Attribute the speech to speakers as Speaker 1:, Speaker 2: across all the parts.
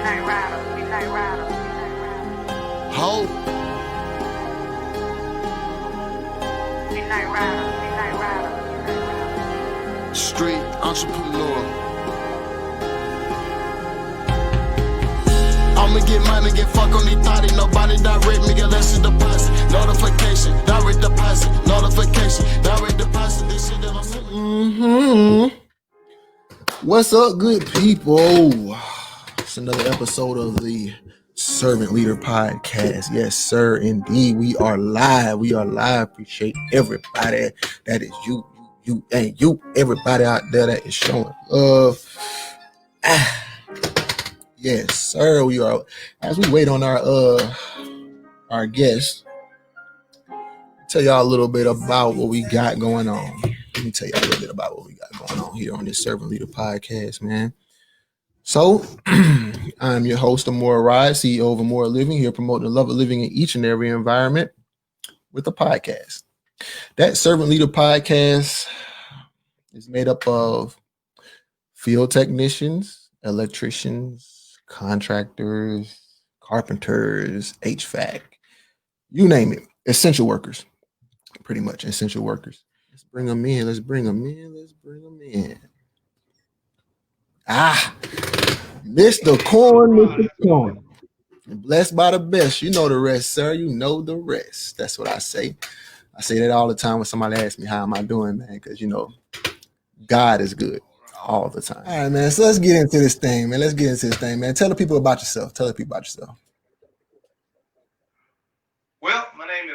Speaker 1: Ho. Street entrepreneur. I'ma get money, get fuck on these thotty. Nobody direct me unless it's deposit. Notification, direct deposit. Notification, direct deposit. This shit that I'm saying. What's up, good people? It's another episode of the Servant Leader Podcast. Yes, sir, indeed. We are live. Appreciate everybody that is you, and you, everybody out there that is showing love. Yes, sir. We are, as we wait on our guest, tell y'all a little bit about what we got going on. Let me tell y'all a little bit about what we got going on here on this Servant Leader Podcast, man. So, I'm your host, Amor, CEO of Amor Living, here promoting the love of living in each and every environment with a podcast. That Servant Leader Podcast is made up of field technicians, electricians, contractors, carpenters, HVAC, you name it, essential workers, pretty much essential workers. Let's bring them in. Mr. Corn. Blessed by the best. You know the rest, sir. You know the rest. That's what I say. I say that all the time when somebody asks me, how am I doing, man? Because, you know, God is good all the time. All right, man. So let's get into this thing, man. Tell the people about yourself.
Speaker 2: Well, my name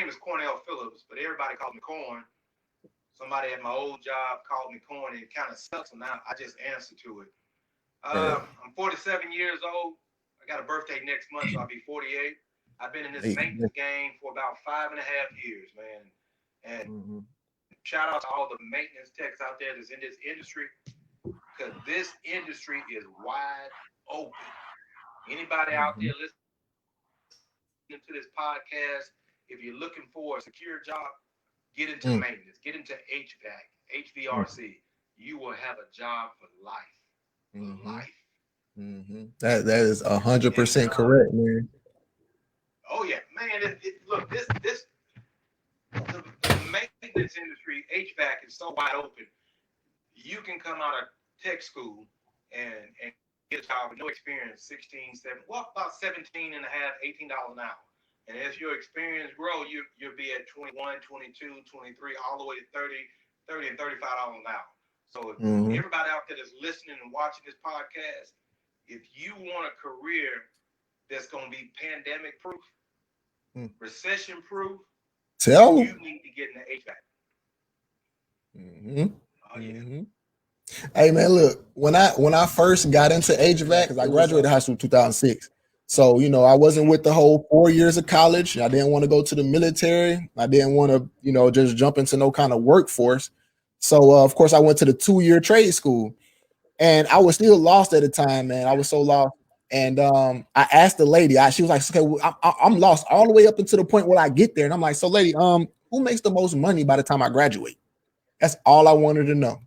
Speaker 2: is Corn Phillips, but everybody calls me Corn. Somebody at my old job called me Corn, and it kind of sucks, and now I just answer to it. I'm 47 years old. I got a birthday next month, so I'll be 48. I've been in this maintenance game for about 5.5 years, man. And shout out to all the maintenance techs out there that's in this industry, because this industry is wide open. Anybody out there listening to this podcast, if you're looking for a secure job, get into maintenance, get into HVAC, HVRC. You will have a job for life.
Speaker 1: That is 100% correct, man.
Speaker 2: Oh yeah, man. Look, the maintenance industry, HVAC, is so wide open. You can come out of tech school and get a job with no experience, about 17 and a half, $18 an hour. And as your experience grow, you'll be at 21, 22, 23, all the way to 30 and $35 an hour. So if everybody out there that's listening and watching this podcast, if you want a career that's going to be pandemic proof, recession proof, you need to get in the HVAC. Oh yeah.
Speaker 1: Hey man, look, when I first got into HVAC, because I graduated high school in 2006. So, you know, I wasn't with the whole 4 years of college. I didn't want to go to the military. I didn't want to, you know, just jump into no kind of workforce. So, of course, I went to the 2-year trade school, and I was still lost at the time, man. I was so lost. And I asked the lady, she was like, okay, I'm lost all the way up until the point where I get there. And I'm like, so lady, who makes the most money by the time I graduate? That's all I wanted to know.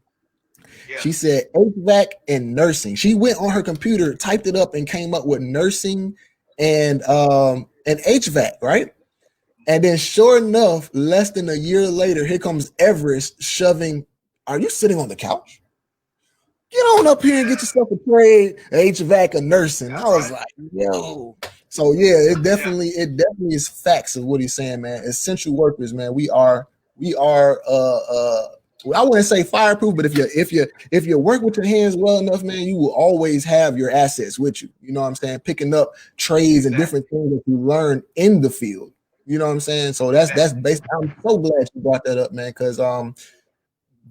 Speaker 1: Yeah. She said HVAC and nursing. She went on her computer, typed it up, and came up with nursing and HVAC, right? And then sure enough, less than a year later, here comes Everest shoving, are you sitting on the couch? Get on up here and get yourself a trade, HVAC or nursing. I was like, yo. So yeah, it definitely is facts of what he's saying, man. Essential workers, man. We are I wouldn't say fireproof, but if you work with your hands well enough, man, you will always have your assets with you. You know what I'm saying? Picking up trades and different things that you learn in the field. You know what I'm saying? So that's basically. I'm so glad you brought that up, man, because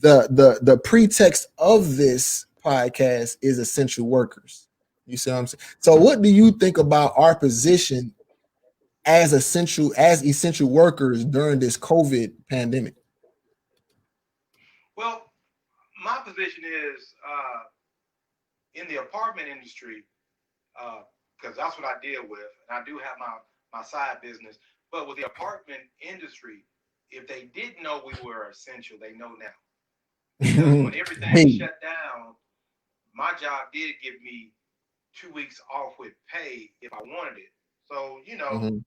Speaker 1: the pretext of this podcast is essential workers. You see what I'm saying? So what do you think about our position as essential workers during this COVID pandemic?
Speaker 2: Well, my position is in the apartment industry, because that's what I deal with, and I do have my side business. But with the apartment industry, if they didn't know we were essential, they know now. Because when everything shut down, my job did give me 2 weeks off with pay if I wanted it. So,
Speaker 1: Mm-hmm.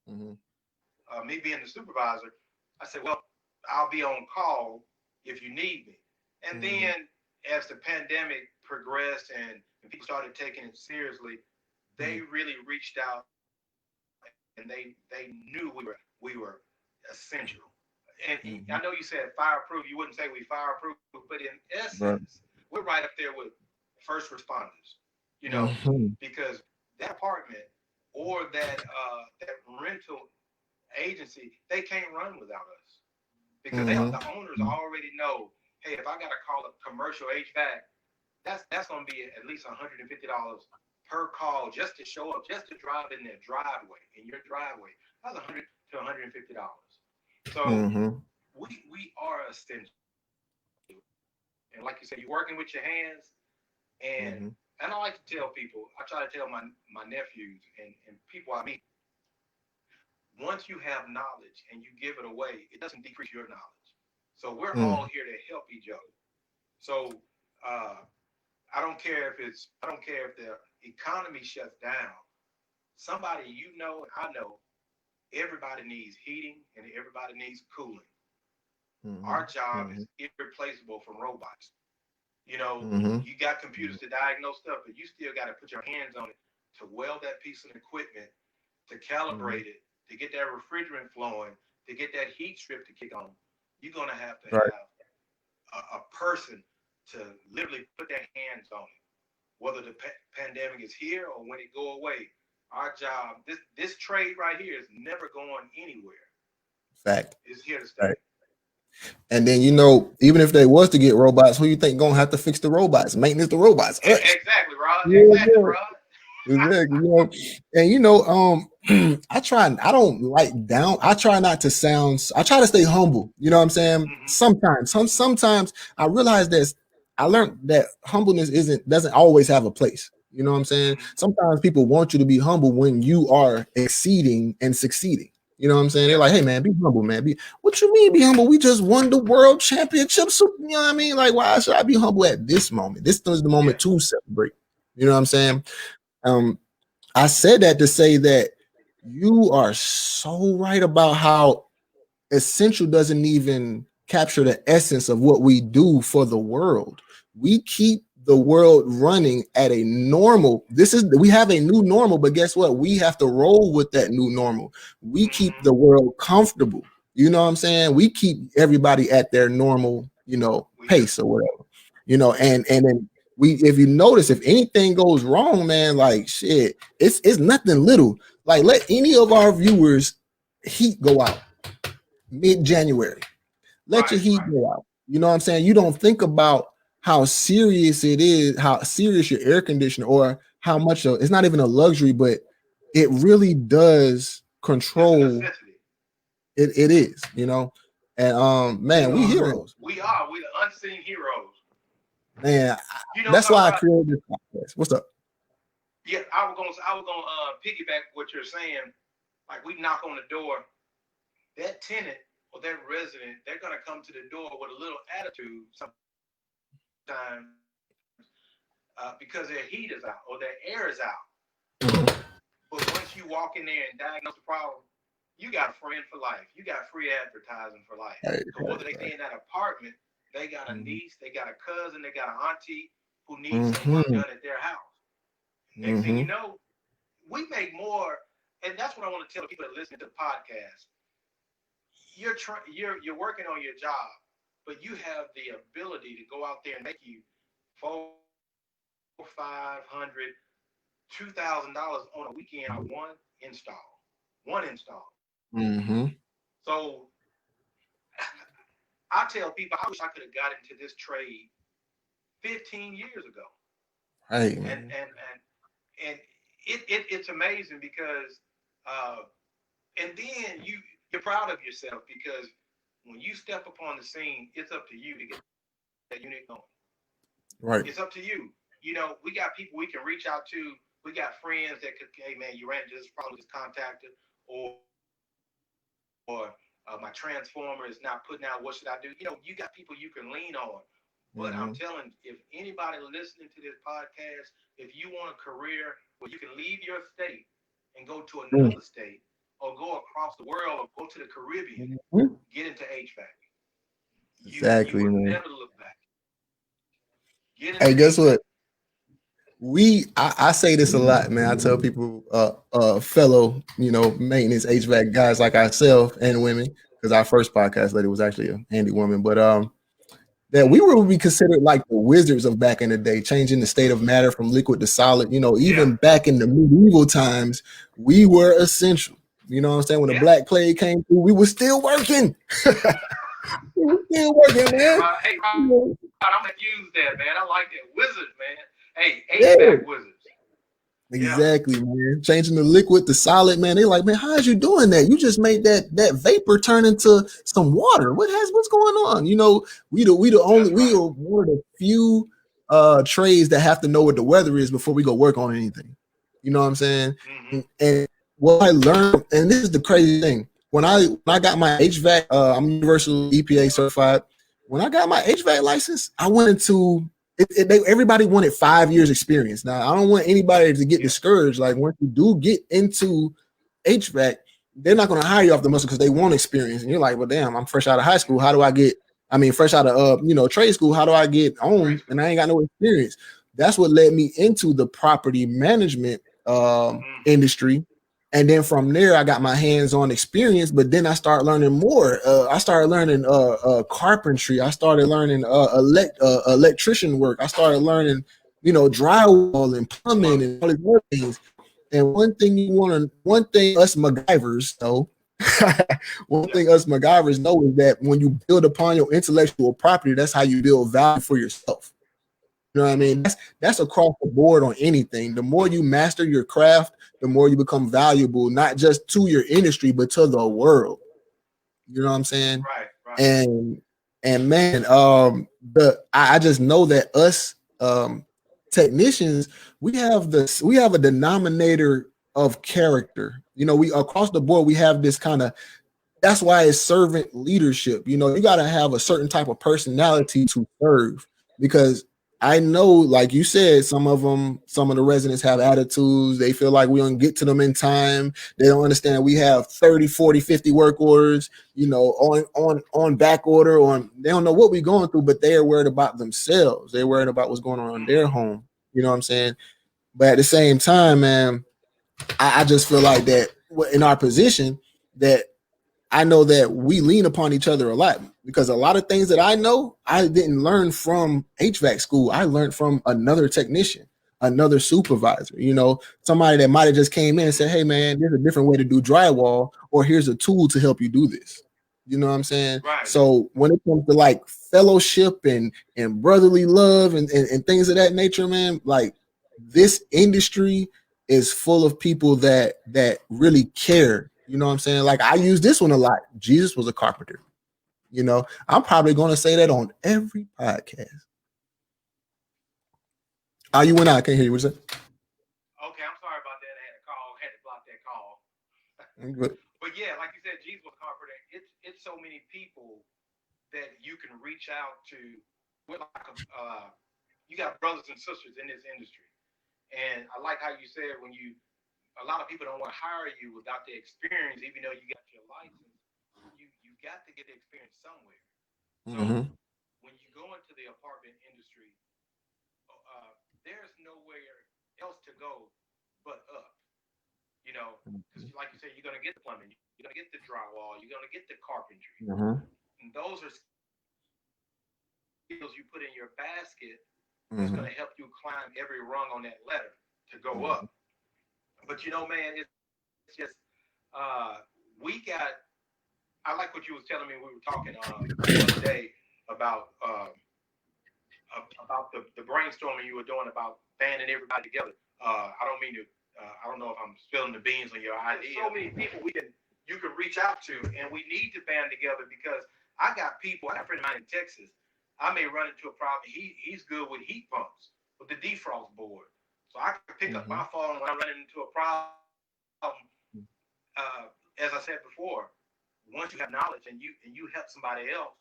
Speaker 1: Mm-hmm.
Speaker 2: me being the supervisor, I said, well, I'll be on call if you need me. And
Speaker 1: Mm-hmm.
Speaker 2: then as the pandemic progressed and people started taking it seriously, they really reached out and they knew we were essential. And I
Speaker 1: Mm-hmm.
Speaker 2: know you said fireproof. You wouldn't say we fireproof, but in
Speaker 1: Right.
Speaker 2: essence, we're right up there with first responders.
Speaker 1: Mm-hmm.
Speaker 2: Because that apartment or that rental agency, they can't run without us because the owners
Speaker 1: Mm-hmm.
Speaker 2: already know, hey, if I got to call a commercial HVAC, that's going to be at least $150 per call just to show up, just to drive in their driveway, in your driveway. That's $100 to $150. So
Speaker 1: Mm-hmm.
Speaker 2: we are essential. And like you said, you're working with your hands. And
Speaker 1: Mm-hmm.
Speaker 2: and I like to tell people, I try to tell my nephews and people I meet, once you have knowledge and you give it away, it doesn't decrease your knowledge. So we're all here to help each other. So uh, I don't care if the economy shuts down. Somebody and I know, everybody needs heating and everybody needs cooling. Our job
Speaker 1: Mm-hmm.
Speaker 2: is irreplaceable from robots.
Speaker 1: Mm-hmm.
Speaker 2: You got computers to diagnose stuff, but you still got to put your hands on it to weld that piece of equipment, to
Speaker 1: Mm-hmm.
Speaker 2: calibrate it, to get that refrigerant flowing, to get that heat strip to kick on. You're going to have
Speaker 1: Right.
Speaker 2: a person to literally put their hands on it, whether the pandemic is here or when it go away. Our job, this trade right here is never going anywhere.
Speaker 1: Fact.
Speaker 2: It's here to stay.
Speaker 1: Right. And then even if they was to get robots, who you think gonna have to fix the robots, maintenance the robots? Us.
Speaker 2: Exactly, Rod.
Speaker 1: Yeah,
Speaker 2: Exactly,
Speaker 1: yeah.
Speaker 2: Rod.
Speaker 1: Exactly. And I don't like down. I try not to sound. I try to stay humble. You know what I'm saying?
Speaker 2: Mm-hmm.
Speaker 1: Sometimes, sometimes I realize that I learned that humbleness doesn't always have a place. You know what I'm saying?
Speaker 2: Mm-hmm.
Speaker 1: Sometimes people want you to be humble when you are exceeding and succeeding. You know what I'm saying? They're
Speaker 2: Yep.
Speaker 1: like, "Hey man, be humble, man. What you mean be humble? We just won the world championship. So, you know what I mean? Like, why should I be humble at this moment? This is the
Speaker 2: Yeah.
Speaker 1: moment to celebrate. You know what I'm saying? Um, I said that to say that you are so right about how essential doesn't even capture the essence of what we do for the world. We keep the world running at a normal. We have a new normal, but guess what? We have to roll with that new normal. We keep
Speaker 2: Mm-hmm.
Speaker 1: the world comfortable. You know what I'm saying? We keep everybody at their normal,
Speaker 2: We do.
Speaker 1: pace or whatever. And then if you notice, if anything goes wrong, man, like shit, it's nothing little. Like let any of our viewers heat go out mid-January. Let your
Speaker 2: Right.
Speaker 1: heat
Speaker 2: Right.
Speaker 1: go out. You know what I'm saying? You don't think about how serious it is, how serious your air conditioner, or how much it's not even a luxury, but it really does
Speaker 2: It's a
Speaker 1: control.
Speaker 2: necessity.
Speaker 1: It is. And man, we heroes.
Speaker 2: We are. We the unseen heroes.
Speaker 1: Man, that's why I
Speaker 2: Rod.
Speaker 1: created this podcast. What's up?
Speaker 2: Yeah, I was gonna piggyback what you're saying. Like we knock on the door, that tenant or that resident, they're gonna come to the door with a little attitude sometimes because their heat is out or their air is out.
Speaker 1: Mhm.
Speaker 2: But once you walk in there and diagnose the problem, you got a friend for life. You got free advertising for life.
Speaker 1: Right,
Speaker 2: Because
Speaker 1: right,
Speaker 2: whether they
Speaker 1: right.
Speaker 2: stay in that apartment, they got a
Speaker 1: Mhm.
Speaker 2: niece, they got a cousin, they got an auntie who needs some work
Speaker 1: Mhm.
Speaker 2: done at their house. Next thing you
Speaker 1: Mhm.
Speaker 2: know, we make more, and that's what I want to tell the people that listen to the podcast. You're working on your job, but you have the ability to go out there and make you 500, $2,000 on a weekend on install, one install.
Speaker 1: Mhm.
Speaker 2: So I tell people, I wish I could have got into this trade 15 years ago.
Speaker 1: Right,
Speaker 2: And
Speaker 1: man.
Speaker 2: and and and it's amazing because uh, and then you're proud of yourself because when you step upon the scene, it's up to you to get that unit going.
Speaker 1: Right.
Speaker 2: It's up to you. We got people we can reach out to. We got friends that could, hey man, you ran into this problem, just contact it, or my transformer is not putting out. What should I do? You got people you can lean on. But I'm
Speaker 1: Mhm.
Speaker 2: telling, if anybody listening to this podcast, if you want a career where you can leave your state and go to
Speaker 1: Mm.
Speaker 2: another state or go across the world or go to the Caribbean,
Speaker 1: Mhm.
Speaker 2: get into HVAC. You
Speaker 1: Exactly,
Speaker 2: will
Speaker 1: man.
Speaker 2: never look back. Get into
Speaker 1: Hey, guess
Speaker 2: HVAC.
Speaker 1: what? I say this a lot, man. I tell people, fellow, maintenance HVAC guys like ourselves and women, because our first podcast lady was actually a handy woman, but that we
Speaker 2: Mm-hmm.
Speaker 1: would be considered like the wizards of back in the day, changing the state of matter from liquid to solid.
Speaker 2: Yeah.
Speaker 1: Even back in the medieval times, we were essential. You know what I'm saying? When the
Speaker 2: Yeah.
Speaker 1: Black Plague came through, we were still working. We were still working,
Speaker 2: Hey,
Speaker 1: man.
Speaker 2: Rod, hey, Rod, I'm gonna use that, man. I like that. Wizards, man. Hey,
Speaker 1: Yeah.
Speaker 2: HVAC wizards. Yeah.
Speaker 1: Exactly, man. Changing the liquid to solid, man. They like, man, how is you doing that? You just made that vapor turn into some water. What's going on?
Speaker 2: That's
Speaker 1: We
Speaker 2: right.
Speaker 1: are one of the few trades that have to know what the weather is before we go work on anything. You know what I'm saying?
Speaker 2: Mm-hmm.
Speaker 1: And what I learned, and this is the crazy thing, when I got my HVAC, I'm universal EPA certified. When I got my HVAC license, I went into everybody wanted 5 years experience. Now, I don't want anybody to get
Speaker 2: Yeah.
Speaker 1: discouraged. Like, once you do get into HVAC, they're not going to hire you off the muscle because they want experience. And you're like, well, damn, I'm fresh out of high school. How do I get? I mean, fresh out of trade school. How do I get
Speaker 2: Great
Speaker 1: on?
Speaker 2: school.
Speaker 1: And I ain't got no experience. That's what led me into the property management
Speaker 2: Mm-hmm.
Speaker 1: industry. And then from there, I got my hands-on experience. But then I started learning more. I started learning carpentry. I started learning electrician work. I started learning, drywall and plumbing
Speaker 2: Well,
Speaker 1: and all these other things. And one thing us MacGyvers know, one
Speaker 2: yeah.
Speaker 1: thing us MacGyvers know is that when you build upon your intellectual property, that's how you build value for yourself. You know what I
Speaker 2: Mm-hmm.
Speaker 1: mean? That's across the board on anything. The more you master your craft, the more you become valuable, not just to your industry, but to the world. You know what I'm saying?
Speaker 2: Right. Right.
Speaker 1: And man, I just know that us technicians, we have a denominator of character. We across the board, we have this kind of, that's why it's servant leadership. You got to have a certain type of personality to serve, because I know, like you said, some of the residents have attitudes. They feel like we don't get to them in time. They don't understand we have 30, 40, 50 work orders, on back order, they don't know what we're going through, but they are worried about themselves. They're worried about what's going on in their
Speaker 2: Mm-hmm.
Speaker 1: home. You know what I'm saying? But at the same time, man, I just feel like that in our position, that I know that we lean upon each other a lot, because a lot of things that I know, I didn't learn from HVAC school. I learned from another technician, another supervisor, somebody that might have just came in and said, hey, man, there's a different way to do drywall, or here's a tool to help you do this. You know what I'm saying?
Speaker 2: Right.
Speaker 1: So when it comes to like fellowship and brotherly love and things of that nature, man, like, this industry is full of people that really care. You know what I'm saying? Like, I use this one a lot. Jesus was a carpenter. I'm probably going to say that on every podcast. You went out. I can't hear you. What's that?
Speaker 2: Okay. I'm sorry about that. I had a call. Had to block that call.
Speaker 1: But,
Speaker 2: But yeah, like you said, Jesus was confident. It's so many people that you can reach out to. With like you got brothers and sisters in this industry, and I like how you said a lot of people don't want to hire you without the experience, even though you got your license. You got to get the experience somewhere. So
Speaker 1: mm-hmm.
Speaker 2: when you go into the apartment industry, there's nowhere else to go but up. Because like you said, you're gonna get the plumbing, you're gonna get the drywall, you're gonna get the carpentry,
Speaker 1: Mm-hmm.
Speaker 2: and those are skills you put in your basket that's
Speaker 1: Mm-hmm.
Speaker 2: gonna help you climb every rung on that ladder to go up. But man, it's just we got. I like what you was telling me. We were talking the other day about the brainstorming you were doing about banding everybody together. I don't mean to. I don't know if I'm spilling the beans on your idea. There's so many people you can reach out to, and we need to band together because I got people. I got a friend of mine in Texas. I may run into a problem. He's good with heat pumps with the defrost board, so I can pick up
Speaker 1: Mm-hmm.
Speaker 2: my phone when I'm running into a problem. As I said before, once you have knowledge and you help somebody else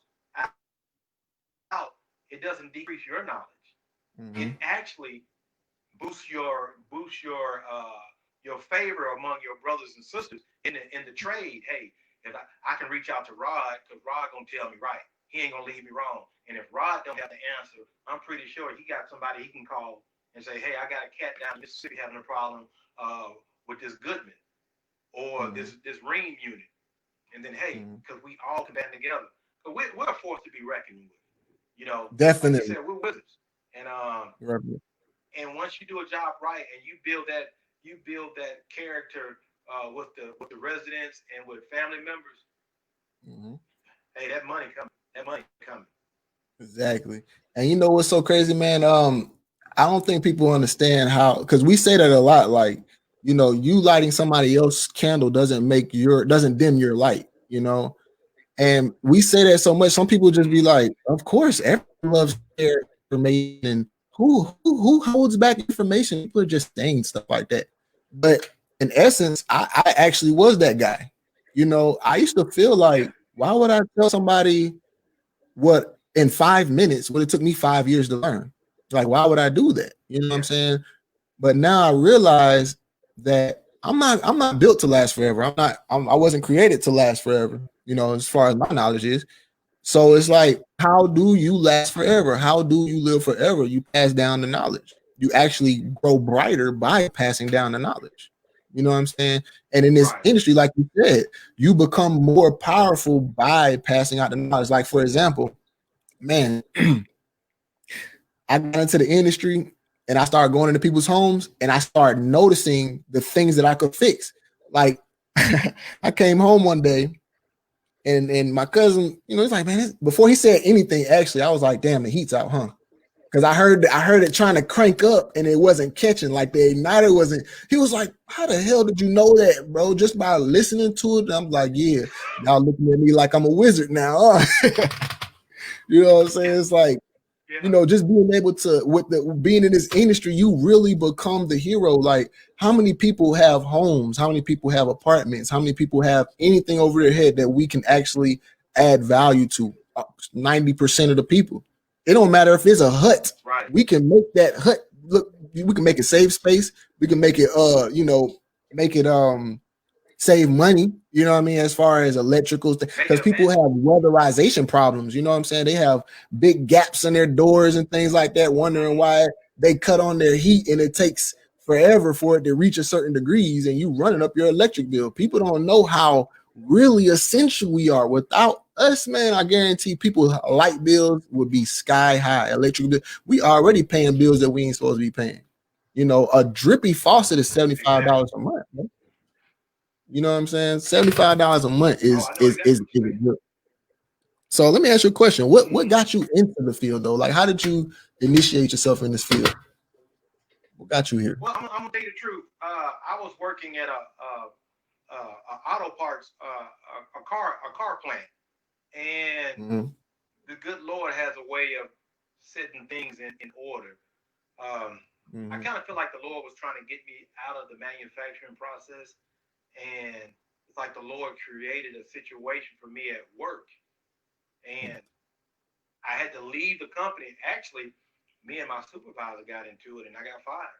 Speaker 2: out, it doesn't decrease your knowledge.
Speaker 1: Mm-hmm.
Speaker 2: It actually boost your favor among your brothers and sisters in the trade. Hey, if I can reach out to Rod because Rod gonna tell me right. He ain't gonna leave me wrong. And if Rod don't have the answer, I'm pretty sure he got somebody he can call and say, hey, I got a cat down in Mississippi having a problem with this Goodman or this Ream unit. And then hey, because we all can band together. But we're a force to be reckoned with. You know,
Speaker 1: Definitely.
Speaker 2: like you said, we're wizards. And and once you do a job right and you build that character with the residents and with family members, hey, that money coming. That money coming.
Speaker 1: Exactly. And you know what's so crazy, man? I don't think people understand how, because we say that a lot, like, you know, you lighting somebody else's candle doesn't dim your light, you know. And we say that so much. Some people just be like, of course, everyone loves their information. And who holds back information? People are just saying stuff like that. But in essence, I actually was that guy. You know, I used to feel like, why would I tell somebody what in 5 minutes what it took me 5 years to learn? Like, why would I do that? You know what I'm saying? But now I realize that I'm not built to last forever. I wasn't created to last forever, you know, as far as my knowledge is. So it's like, how do you last forever? How do you live forever? You pass down the knowledge. You actually grow brighter by passing down the knowledge. You know what I'm saying? And in this industry, like you said, you become more powerful by passing out the knowledge. Like, for example, man, I got into the industry and I started going into people's homes and I started noticing the things that I could fix. Like, I came home one day and my cousin, you know, he's like, man, before he said anything, actually, I was like, damn, the heat's out, huh? Because I heard it trying to crank up and it wasn't catching, like the igniter wasn't. He was like, how the hell did you know that, bro? Just by listening to it. And I'm like, yeah, y'all looking at me like I'm a wizard now. Huh? You know what I'm saying? It's like, you know, just being able to, being in this industry, you really become the hero. Like, how many people have homes? How many people have apartments? How many people have anything over their head that we can actually add value to? 90% of the people. It don't matter if it's a hut.
Speaker 2: Right.
Speaker 1: We can make that hut look. We can make it save space. We can make it, make it save money, you know what I mean, as far as electricals, because people have weatherization problems, you know what I'm saying? They have big gaps in their doors and things like that, wondering why they cut on their heat and it takes forever for it to reach a certain degrees and you running up your electric bill. People don't know how really essential we are. Without us, man, I guarantee people's light bills would be sky high. Electric bill, we already paying bills that we ain't supposed to be paying. You know, a drippy faucet is $75 a month, man. You know what I'm saying? $75 a month is good. So let me ask you a question. What got you into the field though? Like, how did you initiate yourself in this field? What got you here?
Speaker 2: Well, I'm gonna tell you the truth. I was working at a auto parts a car plant, and the good Lord has a way of setting things in order. I kind of feel like the Lord was trying to get me out of the manufacturing process. And it's like the Lord created a situation for me at work. And I had to leave the company. Actually, me and my supervisor got into it and I got fired.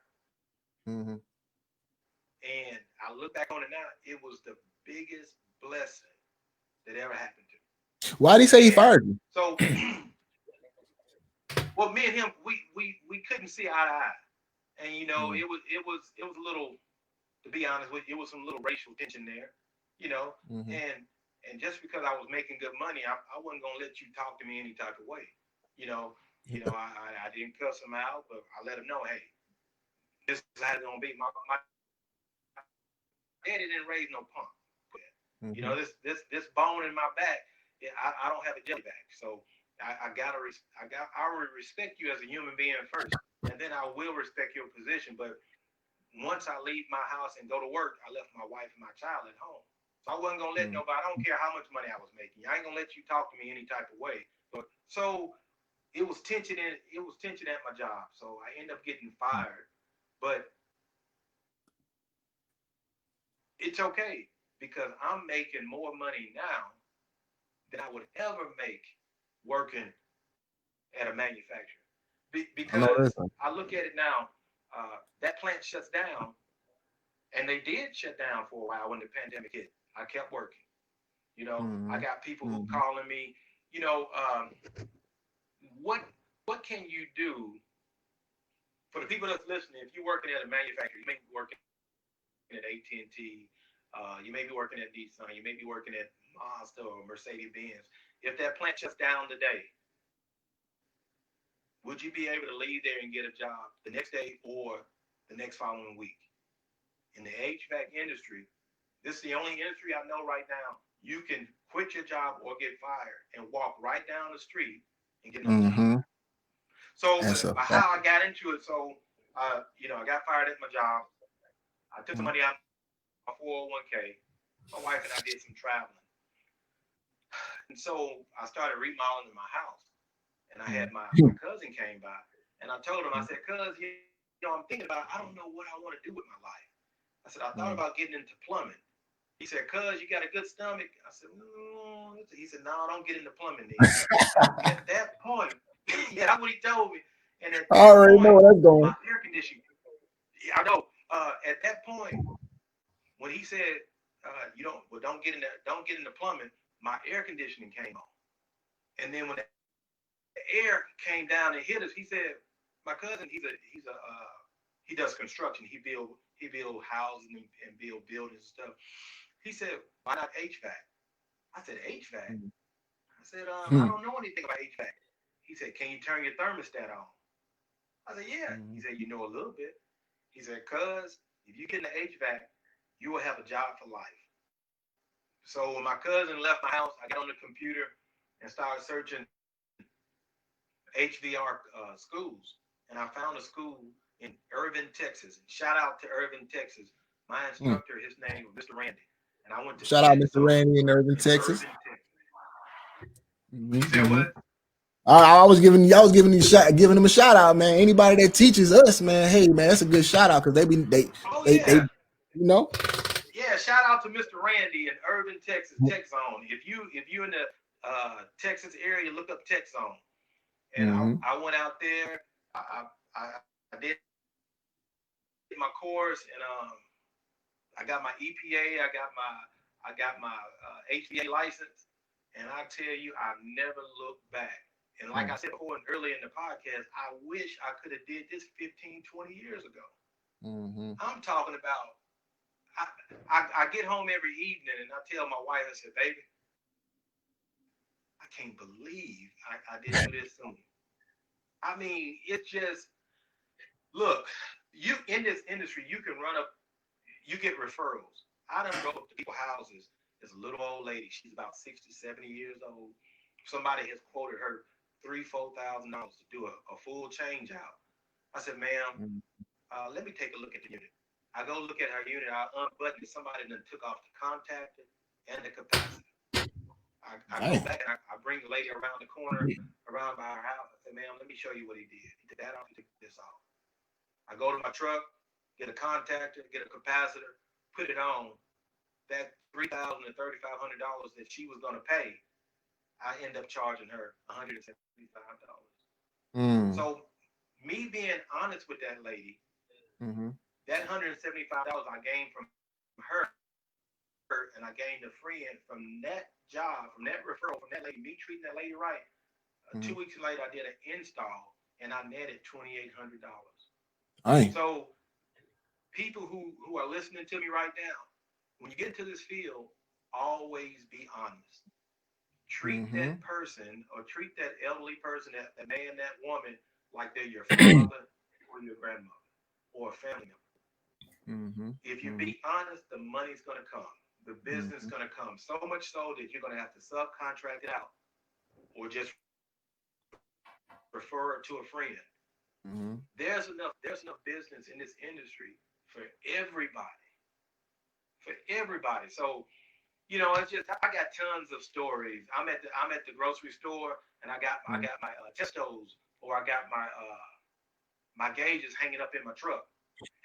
Speaker 2: And I look back on it now, it was the biggest blessing that ever happened to me.
Speaker 1: Why did he say he fired you?
Speaker 2: So, well, me and him, we couldn't see eye to eye. And, you know, it was a little, to be honest with you, it was some little racial tension there, you know, and just because I was making good money, I wasn't gonna let you talk to me any type of way, you know. I didn't cuss him out, but I let him know, hey, this is how it's gonna be. My daddy didn't raise no punk. You know, this bone in my back, I don't have a jelly back, so I will respect you as a human being first, and then I will respect your position, but once I leave my house and go to work, I left my wife and my child at home. So I wasn't gonna let nobody. I don't care how much money I was making. I ain't gonna let you talk to me any type of way. But so it was tension at my job. So I ended up getting fired. But it's okay because I'm making more money now than I would ever make working at a manufacturer. Because I look at it now. that plant shuts down, and they did shut down for a while when the pandemic hit. I kept working. You know, I got people who calling me. You know, what can you do for the people that's listening? If you're working at a manufacturer, you may be working at AT&T, you may be working at Nissan, you may be working at Mazda or Mercedes-Benz. If that plant shuts down today, would you be able to leave there and get a job the next day or the next following week? In the HVAC industry, this is the only industry I know right now. You can quit your job or get fired and walk right down the street and get another job. So how I got into it, you know, I got fired at my job. I took some money out of my 401k. My wife and I did some traveling. And so I started remodeling my house. And I had my cousin came by. And I told him, I said, cuz, you know, I'm thinking about, I don't know what I want to do with my life. I said, I thought about getting into plumbing. He said, cuz, you got a good stomach? I said, He said, no, don't get into plumbing then. At that point, yeah, that's what he told me. And at that
Speaker 1: already
Speaker 2: point,
Speaker 1: know where that's going.
Speaker 2: my air conditioning. Yeah, I know. At that point, when he said, don't get into plumbing, my air conditioning came on. And then when the air came down and hit us, he said, my cousin, he does construction. He build housing and build buildings and stuff. He said, why not HVAC? I said, HVAC? I said, I don't know anything about HVAC. He said, can you turn your thermostat on? I said, yeah. He said, you know a little bit. He said, cuz, if you get into HVAC, you will have a job for life. So when my cousin left my house, I got on the computer and started searching HVR schools. And I found a school in Irving, Texas. Shout out to Irving, Texas. My instructor, his name was Mr. Randy. And I went to
Speaker 1: shout out Mr. Randy in Irving, Texas.
Speaker 2: You said what?
Speaker 1: I was giving them a shout out, man. Anybody that teaches us, man, hey, man, that's a good shout out because they you know.
Speaker 2: Yeah, shout out to Mr. Randy in Irving, Texas, Tech Zone. If you in the Texas area, look up Tech Zone. And I went out there. I did my course, and I got my EPA. I got my HVA license, and I tell you, I never looked back. And like I said before and earlier in the podcast, I wish I could have did this 15, 20 years ago. I'm talking about, I get home every evening and I tell my wife, I said, baby, I can't believe I didn't do this soon. I mean, it's just, look, you in this industry, you can run up, you get referrals. I done drove up to people's houses. There's a little old lady. She's about 60, 70 years old. Somebody has quoted her $3,000, $4,000 to do a full change out. I said, ma'am, let me take a look at the unit. I go look at her unit. I unbutton somebody that took off the contactor and the capacitor. I go back and I bring the lady around the corner, around by her house. I said, ma'am, let me show you what he did. He took that off, he took this off. I go to my truck, get a contactor, get a capacitor, put it on. That $3,000 to $3,500 that she was going to pay, I end up charging her $175. So me being honest with that lady, that $175 I gained from her, and I gained a friend from that job, from that referral, from that lady, me treating that lady right. 2 weeks later, I did an install, and I netted $2,800. So people who are listening to me right now, when you get into this field, always be honest. Treat that person or treat that elderly person, that man, that woman, like they're your father or your grandmother or a family member. If you be honest, the money's going to come. The business is going to come. So much so that you're going to have to subcontract it out or just refer it to a friend. There's enough business in this industry for everybody. So, you know, it's just, I got tons of stories. I'm at the grocery store and I got my testos, or I got my gauges hanging up in my truck.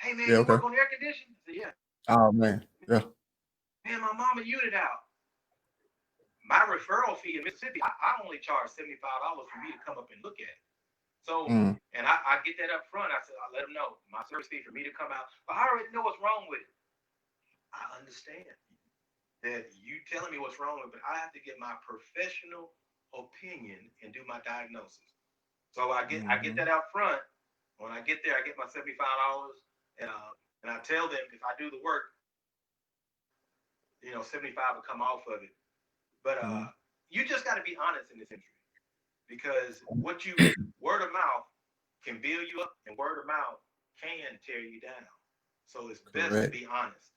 Speaker 2: Hey man, you work on air conditioning? I said, yeah.
Speaker 1: Oh man, yeah.
Speaker 2: Man, my mama unit out. My referral fee in Mississippi, I only charge $75 for me to come up and look at it. So, and I get that up front. I said, I let them know my service fee for me to come out. But I already know what's wrong with it. I understand that you telling me what's wrong with it, but I have to get my professional opinion and do my diagnosis. So I get that out front. When I get there, I get my $75, and I tell them if I do the work, 75 will come off of it. But you just got to be honest in this industry, because word of mouth can build you up, and word of mouth can tear you down. So it's best to be honest.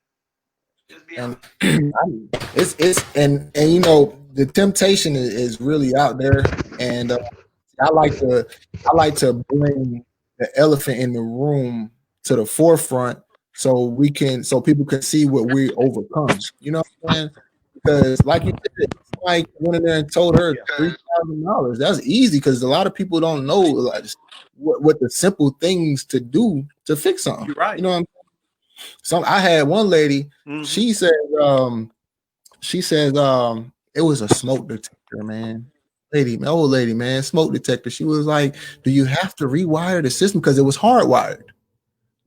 Speaker 2: Just be honest.
Speaker 1: It's and the temptation is really out there, and I like to bring the elephant in the room to the forefront so people can see what we overcome. You know what I'm saying? Because like you said, somebody went in there and told her $3,000. That's easy because a lot of people don't know like, what the simple things to do to fix something.
Speaker 3: You're right.
Speaker 1: You know what I'm saying? I had one lady, she said it was a smoke detector, man. Old lady, man, smoke detector. She was like, do you have to rewire the system? Because it was hardwired.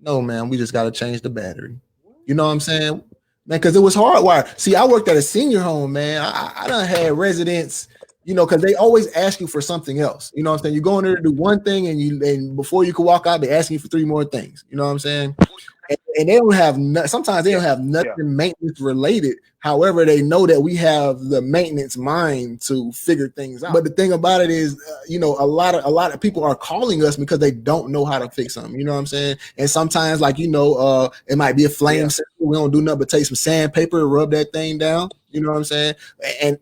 Speaker 1: No, man, we just got to change the battery. You know what I'm saying? Man, because it was hardwired. See, I worked at a senior home, man. I done had residents, because they always ask you for something else. You know what I'm saying? You go in there to do one thing, and before you can walk out, they're asking you for 3 more things. You know what I'm saying? And they don't have sometimes they don't have nothing maintenance related. However, they know that we have the maintenance mind to figure things out. But the thing about it is, a lot of people are calling us because they don't know how to fix something. You know what I'm saying? And sometimes, like it might be a flame system. We don't do nothing but take some sandpaper, rub that thing down. You know what I'm saying?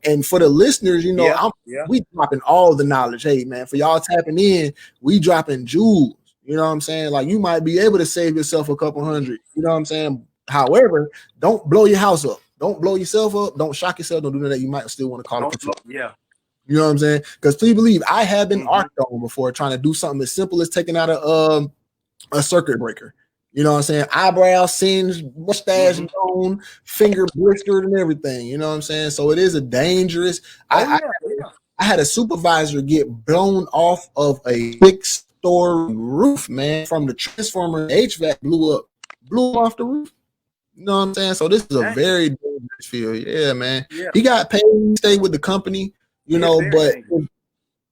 Speaker 1: And for the listeners, we dropping all the knowledge. Hey, man, for y'all tapping in, we dropping jewels. You know what I'm saying? Like you might be able to save yourself a couple hundred. You know what I'm saying? However, don't blow your house up. Don't blow yourself up. Don't shock yourself. Don't do that. You might still want to call it.
Speaker 3: Yeah.
Speaker 1: You know what I'm saying? Because please believe, I have been arced on before trying to do something as simple as taking out a circuit breaker. You know what I'm saying? Eyebrow singed, mustache blown, finger blistered, and everything. You know what I'm saying? So it is a dangerous. I had a supervisor get blown off of a 6-story roof, man, from the transformer. HVAC blew off the roof. You know what I'm saying? So this is a very dangerous field. Yeah, man. Yeah. He got paid, he stayed with the company, but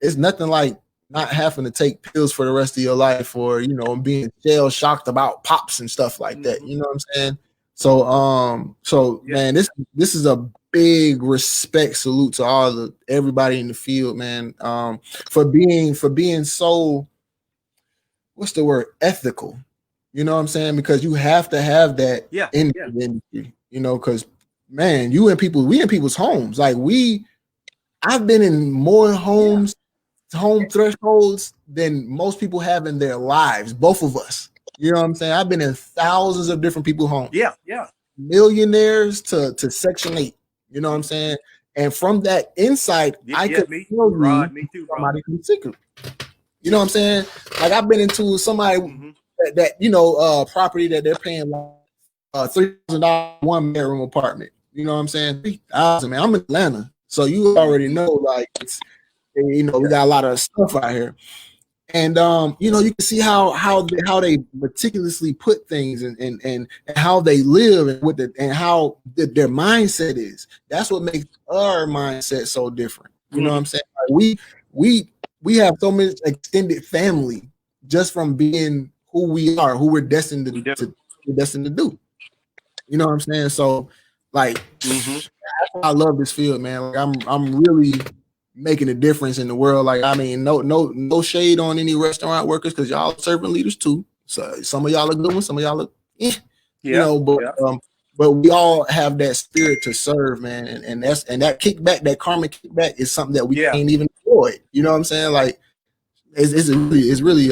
Speaker 1: it's nothing like not having to take pills for the rest of your life or, being shell shocked about pops and stuff like that. You know what I'm saying? So, man, this is a big respect salute to everybody in the field, man, for being so, what's the word, ethical. You know what I'm saying? Because you have to have that in the industry, because man, we in people's homes. Like I've been in more home thresholds than most people have in their lives, both of us. You know what I'm saying? I've been in thousands of different people's homes.
Speaker 3: Yeah.
Speaker 1: Millionaires to Section 8. You know what I'm saying? And from that insight, I could tell you somebody from secret. You know what I'm saying? Like I've been into somebody that property that they're paying like $3,000 1-bedroom apartment. You know what I'm saying? $3,000, man. I'm in Atlanta, so you already know, like we got a lot of stuff out here, and you can see how they meticulously put things and how they live and how their mindset is. That's what makes our mindset so different. You know what I'm saying? Like we have so much extended family just from being who we are, who we're destined to do. You know what I'm saying? So, like, I love this field, man. Like, I'm really making a difference in the world. Like, I mean, no shade on any restaurant workers because y'all are servant leaders too. So some of y'all are good ones, some of y'all are, but we all have that spirit to serve, man. And that kickback, that karma kickback, is something that we can't even avoid. You know what I'm saying? Like, it's really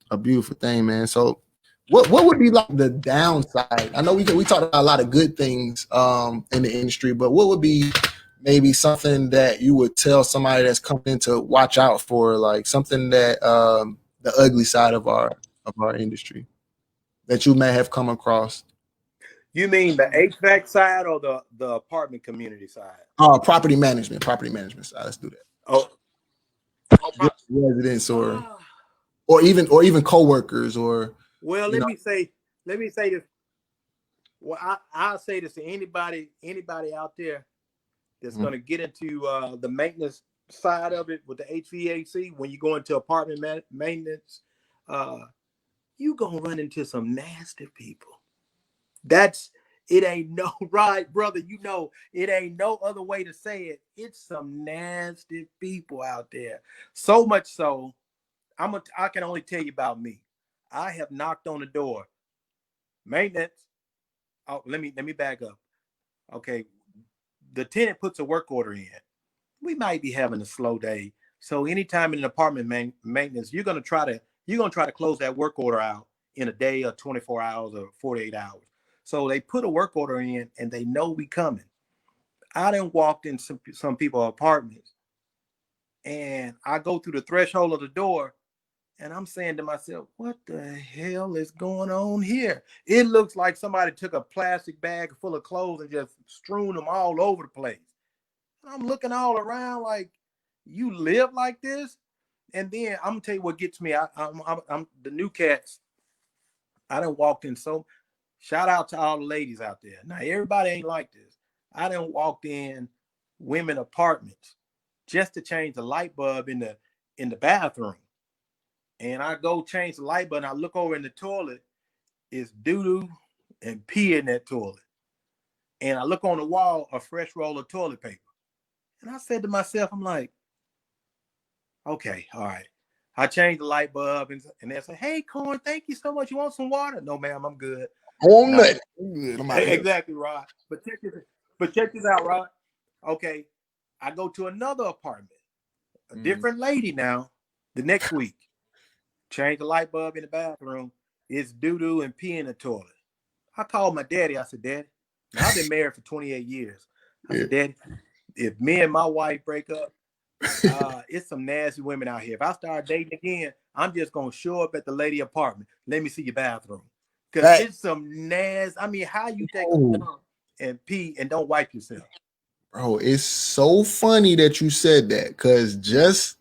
Speaker 1: a beautiful thing, man. So what would be like the downside? I know we talked about a lot of good things in the industry, but what would be maybe something that you would tell somebody that's coming in to watch out for, like something that the ugly side of our industry that you may have come across?
Speaker 3: You mean the HVAC side or the apartment community side?
Speaker 1: Property management side. Let's do that.
Speaker 3: Oh,
Speaker 1: residents or or even coworkers, or
Speaker 3: Well,
Speaker 1: you know.
Speaker 3: let me say this. Well, I'll say this to anybody out there that's going to get into the maintenance side of it with the HVAC. When you go into apartment maintenance, you gonna run into some nasty people. It ain't no right, brother. You know, it ain't no other way to say it. It's some nasty people out there. So much so, I can only tell you about me. I have knocked on the door. Maintenance. Oh, let me back up. Okay. The tenant puts a work order in. We might be having a slow day. So anytime in an apartment maintenance, you're gonna try to close that work order out in a day or 24 hours or 48 hours. So they put a work order in and they know we coming. I done walked in some people's apartments and I go through the threshold of the door and I'm saying to myself, what the hell is going on here? It looks like somebody took a plastic bag full of clothes and just strewn them all over the place. I'm looking all around like, you live like this? And then I'm gonna tell you what gets me. I'm the new cats. I done walked in. So shout out to all the ladies out there. Now everybody ain't like this. I done walked in women apartments just to change the light bulb in the bathroom. And I go change the light bulb and I look over in the toilet, it's doo-doo and pee in that toilet. And I look on the wall, a fresh roll of toilet paper. And I said to myself, I'm like, okay, all right. I changed the light bulb and they say, hey, Corn, thank you so much. You want some water? No, ma'am, I'm good.
Speaker 1: I want nothing. I'm out of here.
Speaker 3: Exactly, Rod. But check this out, Rod. Okay, I go to another apartment, a different lady now, the next week. Change the light bulb in the bathroom. It's doo-doo and pee in the toilet. I called my daddy. I said, Daddy, now I've been married for 28 years. I said, Daddy, if me and my wife break up, it's some nasty women out here. If I start dating again, I'm just gonna show up at the lady apartment. Let me see your bathroom. Because it's some nasty. I mean, how you take a dump and pee and don't wipe yourself?
Speaker 1: Bro, it's so funny that you said that, because just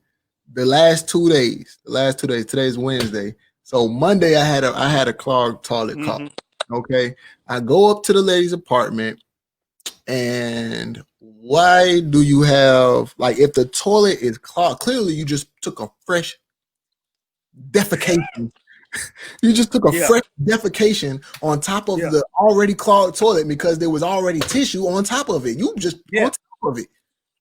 Speaker 1: the last 2 days, today's Wednesday. So Monday I had a clogged toilet call. Okay. I go up to the lady's apartment, and why do you have, like, if the toilet is clogged, clearly you just took a fresh defecation. You just took a fresh defecation on top of the already clogged toilet because there was already tissue on top of it. You just on top of it.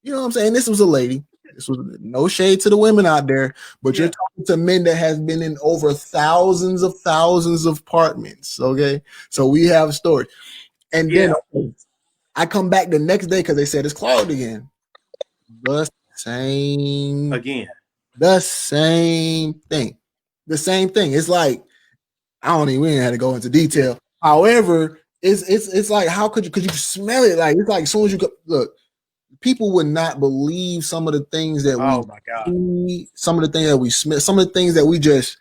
Speaker 1: You know what I'm saying? This was a lady. This was no shade to the women out there, but you're talking to men that has been in over thousands of apartments. Okay. So we have a story. And then I come back the next day because they said it's clogged again. The same thing. The same thing. It's like, we didn't have to go into detail. However, it's like, how could you smell it? Like, it's like as soon as you go, look, people would not believe some of the things that we some of the things that we smell, some of the things that we just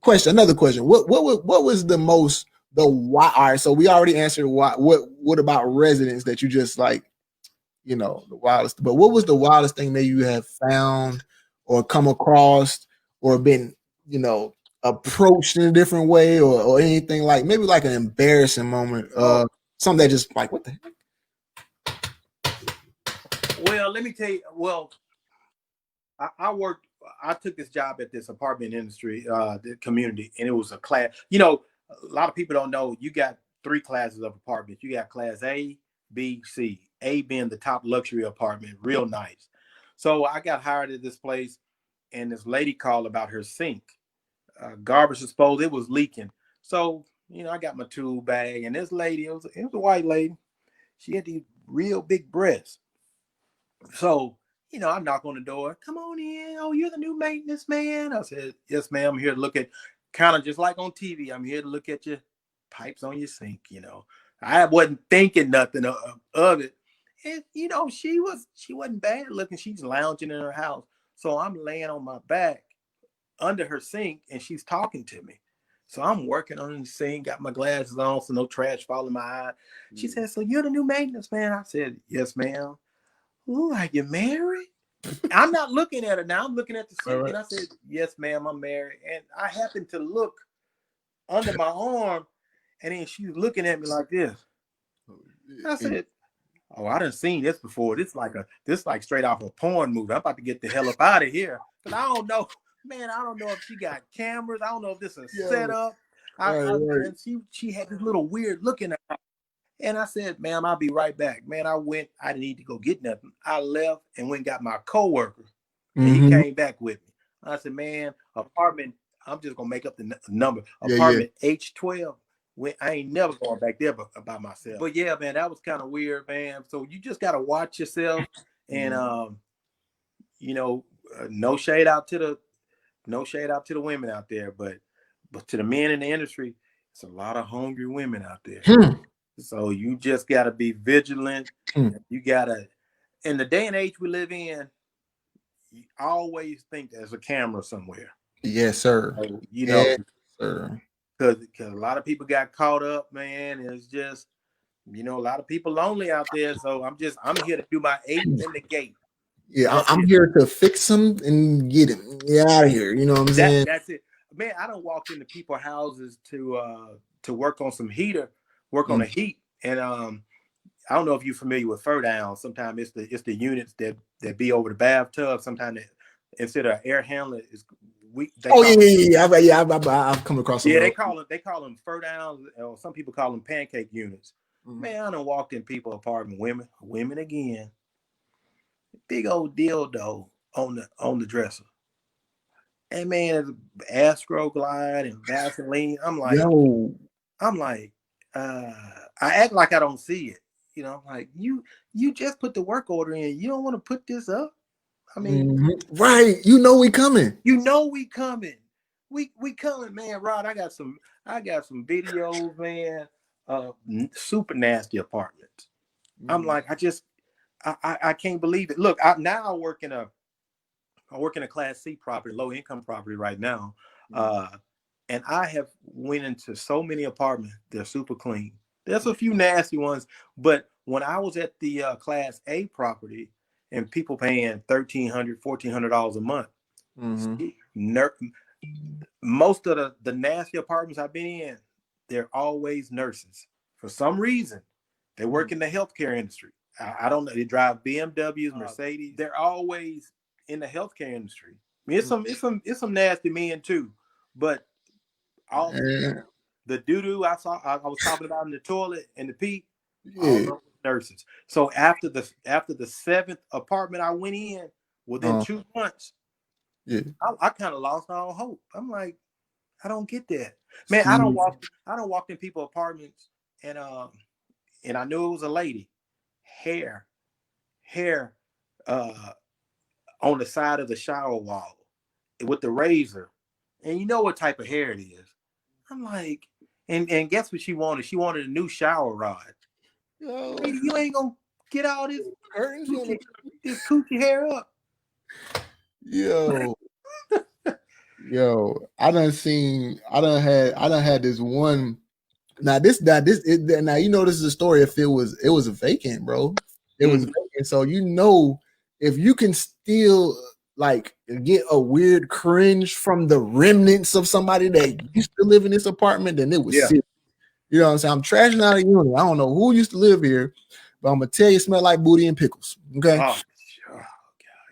Speaker 1: question. Another question. What was the most, the why? All right, so we already answered why. What about residents that you just like, the wildest, but what was the wildest thing that you have found or come across or been, approached in a different way, or anything, like maybe like an embarrassing moment, something that just like, what the heck?
Speaker 3: Well, let me tell you. Well, I took this job at this apartment industry, the community, and it was a class. A lot of people don't know, you got 3 classes of apartments. You got class A, B, C. A being the top luxury apartment, real nice. So I got hired at this place, and this lady called about her sink. Garbage disposal, it was leaking. So, I got my tool bag, and this lady, it was a white lady. She had these real big breasts. So, I knock on the door. Come on in. Oh, you're the new maintenance man. I said, yes, ma'am. I'm here to look at, kind of just like on TV. I'm here to look at your pipes on your sink. I wasn't thinking nothing of it. And, she wasn't bad looking. She's lounging in her house. So I'm laying on my back under her sink, and she's talking to me. So I'm working on the sink, got my glasses on so no trash fall in my eye. She said, so you're the new maintenance man? I said, yes, ma'am. Ooh, are you married? I'm not looking at her now. I'm looking at the seat,
Speaker 1: Right.
Speaker 3: and I said, "Yes, ma'am, I'm married." And I happened to look under my arm, and then she was looking at me like this. I said, "Oh, I done seen this before. This like straight off a porn movie. I'm about to get the hell up out of here because I don't know, man. I don't know if she got cameras. I don't know if this is a setup." And she had this little weird look in her eye. And I said, "Ma'am, I'll be right back." Man, I went. I didn't need to go get nothing. I left and went and got my coworker, and he came back with me. I said, "Man, apartment. I'm just gonna make up the number. Apartment H12. I ain't never going back there by myself." But yeah, man, that was kind of weird, man. So you just gotta watch yourself, and no shade out to the women out there, but to the men in the industry, it's a lot of hungry women out there. So you just gotta be vigilant. You gotta, in the day and age we live in, you always think there's a camera somewhere.
Speaker 1: Yes, sir.
Speaker 3: So,
Speaker 1: yes, sir.
Speaker 3: Because a lot of people got caught up, man. It's just, a lot of people lonely out there. So I'm here to do my 8 in the gate.
Speaker 1: Yeah, I'm here to fix them and get him out of here. You know what I'm saying?
Speaker 3: That's it, man. I don't walk into people's houses to work on some heater, on the heat, and I don't know if you're familiar with fur down. Sometimes it's the units that be over the bathtub. Sometimes instead of air handler is
Speaker 1: I've come across.
Speaker 3: Yeah, they call them fur downs, or some people call them pancake units. Man, I done walked in people's apartment, women again. Big old dildo on the dresser. And man, Astroglide and Vaseline. I'm like, I act like I don't see it. I'm like, you just put the work order in. You don't want to put this up. I mean,
Speaker 1: right? We coming.
Speaker 3: We coming. We coming, man. Rod, I got some videos, man. Super nasty apartments. I'm like, I can't believe it. Look, I work in a Class C property, low income property right now, and I have went into so many apartments. They're super clean. There's a few nasty ones, but when I was at the Class A property and people paying $1,300, $1,400 a month, most of the nasty apartments I've been in, they're always nurses. For some reason, they work in the healthcare industry. I don't know. They drive BMWs, Mercedes. They're always in the healthcare industry. I mean, it's some nasty men too, but all the doo-doo I was talking about in the toilet and the pee, all nurses. So after the 7th apartment I went in, within 2 months, I kind of lost all hope. I'm like, I don't get that, man. I don't walk in people's apartments, and I knew it was a lady, hair, on the side of the shower wall with the razor, and you know what type of hair it is. I'm like, and guess what she wanted? She wanted a new shower rod. Yo, you ain't gonna get all this coochie hair up.
Speaker 1: Yo, I done had this one. Now this this is a story. If it was a vacant, bro, it was vacant. So if you can still like get a weird cringe from the remnants of somebody that used to live in this apartment, then it was serious. You know what I'm saying? I'm trashing out a unit. I don't know who used to live here, but I'm gonna tell you, it smell like booty and pickles. Okay.
Speaker 3: Oh, sure.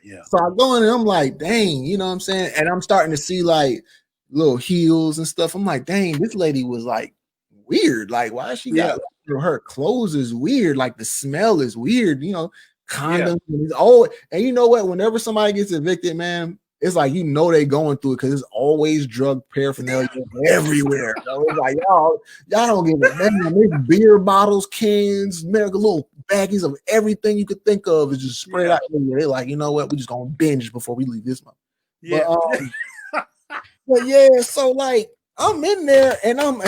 Speaker 3: Yeah.
Speaker 1: So I go in and I'm like, dang, you know what I'm saying? And I'm starting to see like little heels and stuff. I'm like, dang, this lady was like weird. Like, why she got her clothes is weird? Like the smell is weird, condoms. And you know what? Whenever somebody gets evicted, man, it's like they going through it because it's always drug paraphernalia everywhere. So it's like y'all don't give a damn. There's beer bottles, cans, little baggies of everything you could think of is just spread out everywhere. They're like, you know what? We're just gonna binge before we leave this month. Yeah. But yeah, so like I'm in there and I'm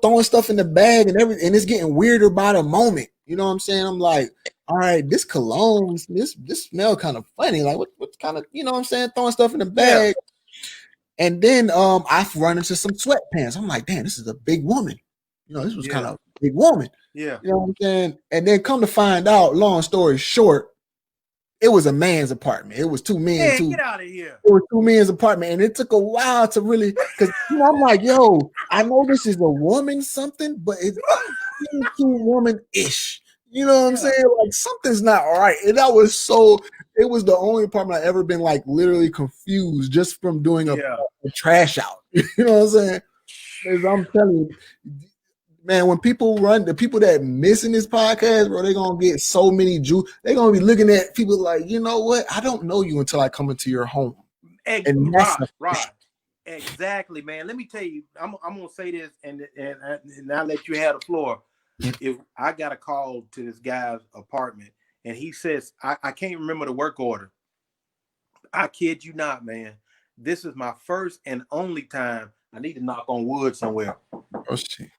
Speaker 1: throwing stuff in the bag and everything, and it's getting weirder by the moment. You know what I'm saying? I'm like, all right, this cologne, this smell kind of funny. Like what kind of, you know what I'm saying? Throwing stuff in the bag. Yeah. And then I run into some sweatpants. I'm like, damn, this is a big woman. This was kind of a big woman.
Speaker 3: Yeah.
Speaker 1: You know what I'm saying? And then come to find out, long story short, it was a man's apartment. It was two men,
Speaker 3: Man, get out of here.
Speaker 1: It was two men's apartment, and it took a while to really, because I'm like, yo, I know this is a woman something, but it's too woman-ish. You know what I'm saying? Like something's not right. And that was it was the only apartment I ever been like literally confused just from doing a trash out. You know what I'm saying? As I'm telling you, man, when people run, the people that missing this podcast, bro, they're gonna get so many they're gonna be looking at people like, you know what? I don't know you until I come into your home. And
Speaker 3: right. Exactly, man. Let me tell you, I'm gonna say this, and I'll let you have the floor. If I got a call to this guy's apartment, and he says, I can't remember the work order. I kid you not, man. This is my first and only time. I need to knock on wood somewhere.
Speaker 1: Oh shit.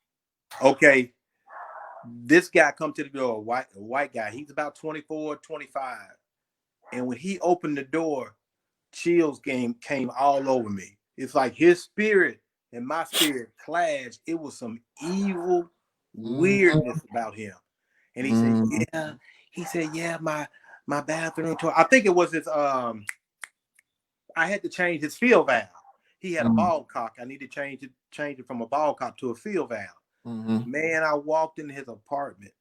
Speaker 3: Okay. This guy come to the door, a white guy. He's about 24, 25. And when he opened the door, chills came all over me. It's like his spirit and my spirit clashed. It was some evil weirdness about him. And he said, yeah. He said, yeah, my bathroom toilet. I think it was his I had to change his field valve. He had a ball cock. I need to change it from a ball cock to a field valve. Man, I walked in his apartment.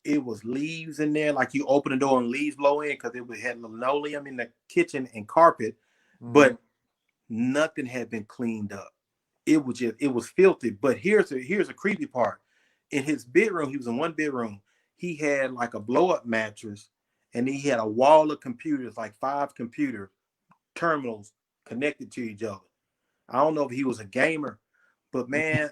Speaker 3: It was leaves in there, like you open the door and leaves blow in because it had linoleum in the kitchen and carpet, but nothing had been cleaned up. It was filthy. But here's a creepy part. In his bedroom, he was in one bedroom. He had like a blow-up mattress, and he had a wall of computers, like 5 computer terminals connected to each other. I don't know if he was a gamer, but man,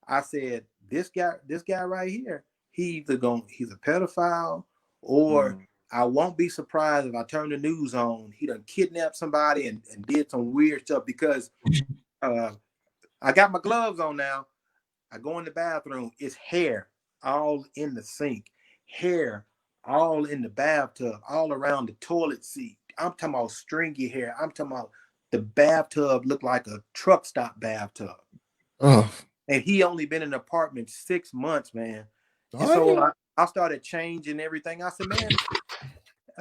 Speaker 3: I said, this guy right here, he's a pedophile, or I won't be surprised if I turn the news on, he done kidnapped somebody and did some weird stuff, because I got my gloves on now. I go in the bathroom, it's hair all in the sink, hair all in the bathtub, all around the toilet seat. I'm talking about stringy hair. I'm talking about the bathtub looked like a truck stop bathtub.
Speaker 1: Oh.
Speaker 3: And he only been in the apartment 6 months, man. And so I started changing everything. I said, man,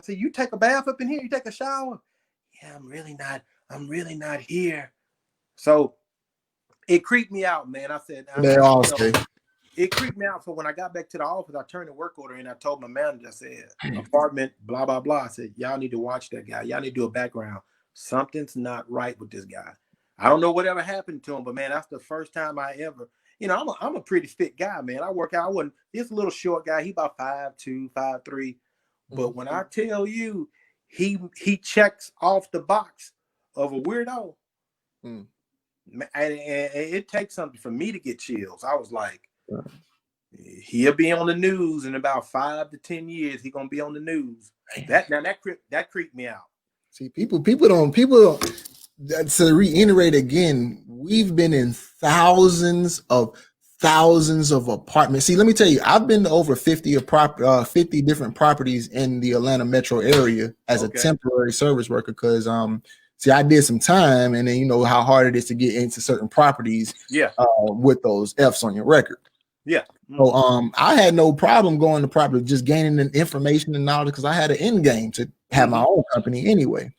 Speaker 3: you take a bath up in here? You take a shower? Yeah, I'm really not here. So it creeped me out, man. I said, it creeped me out. So when I got back to the office, I turned the work order in. I told my manager, I said, apartment, blah, blah, blah. I said, y'all need to watch that guy. Y'all need to do a background. Something's not right with this guy. I don't know whatever happened to him, but man, that's the first time I ever, I'm a pretty fit guy, man. I work out. This little short guy. He about 5'2", 5'3". But when I tell you, he checks off the box of a weirdo. And it takes something for me to get chills. I was like, he'll be on the news in about 5 to 10 years. He's gonna be on the news. That creeped me out.
Speaker 1: See, people don't. To reiterate again, we've been in thousands of apartments. See, let me tell you, I've been to over 50 different properties in the Atlanta metro area as a temporary service worker. Because see, I did some time, and then you know how hard it is to get into certain properties. With those F's on your record. So I had no problem going to property, just gaining the information and knowledge, because I had an end game to have my own company anyway.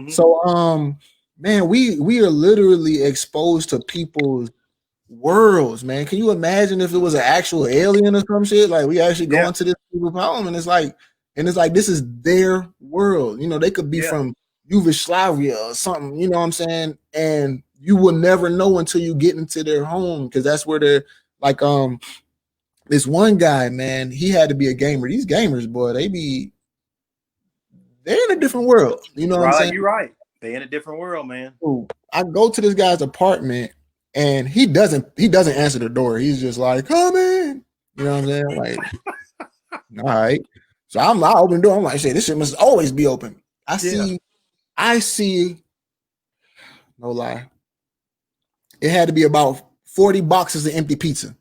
Speaker 1: So man, we are literally exposed to people's worlds, man. Can you imagine if it was an actual alien or some shit? Like we actually go into this people's home, and it's like this is their world. You know, they could be from Yugoslavia or something, you know what I'm saying? And you will never know until you get into their home, because that's where they're like this one guy, man, he had to be a gamer. These gamers, boy, they're in a different world. You know what I'm saying?
Speaker 3: You're right. They're in a different world, man.
Speaker 1: So I go to this guy's apartment, and he doesn't answer the door. He's just like, come in. You know what I'm saying? Like, all right. So I open the door. I'm like, shit, this shit must always be open. I see, no lie, it had to be about 40 boxes of empty pizza.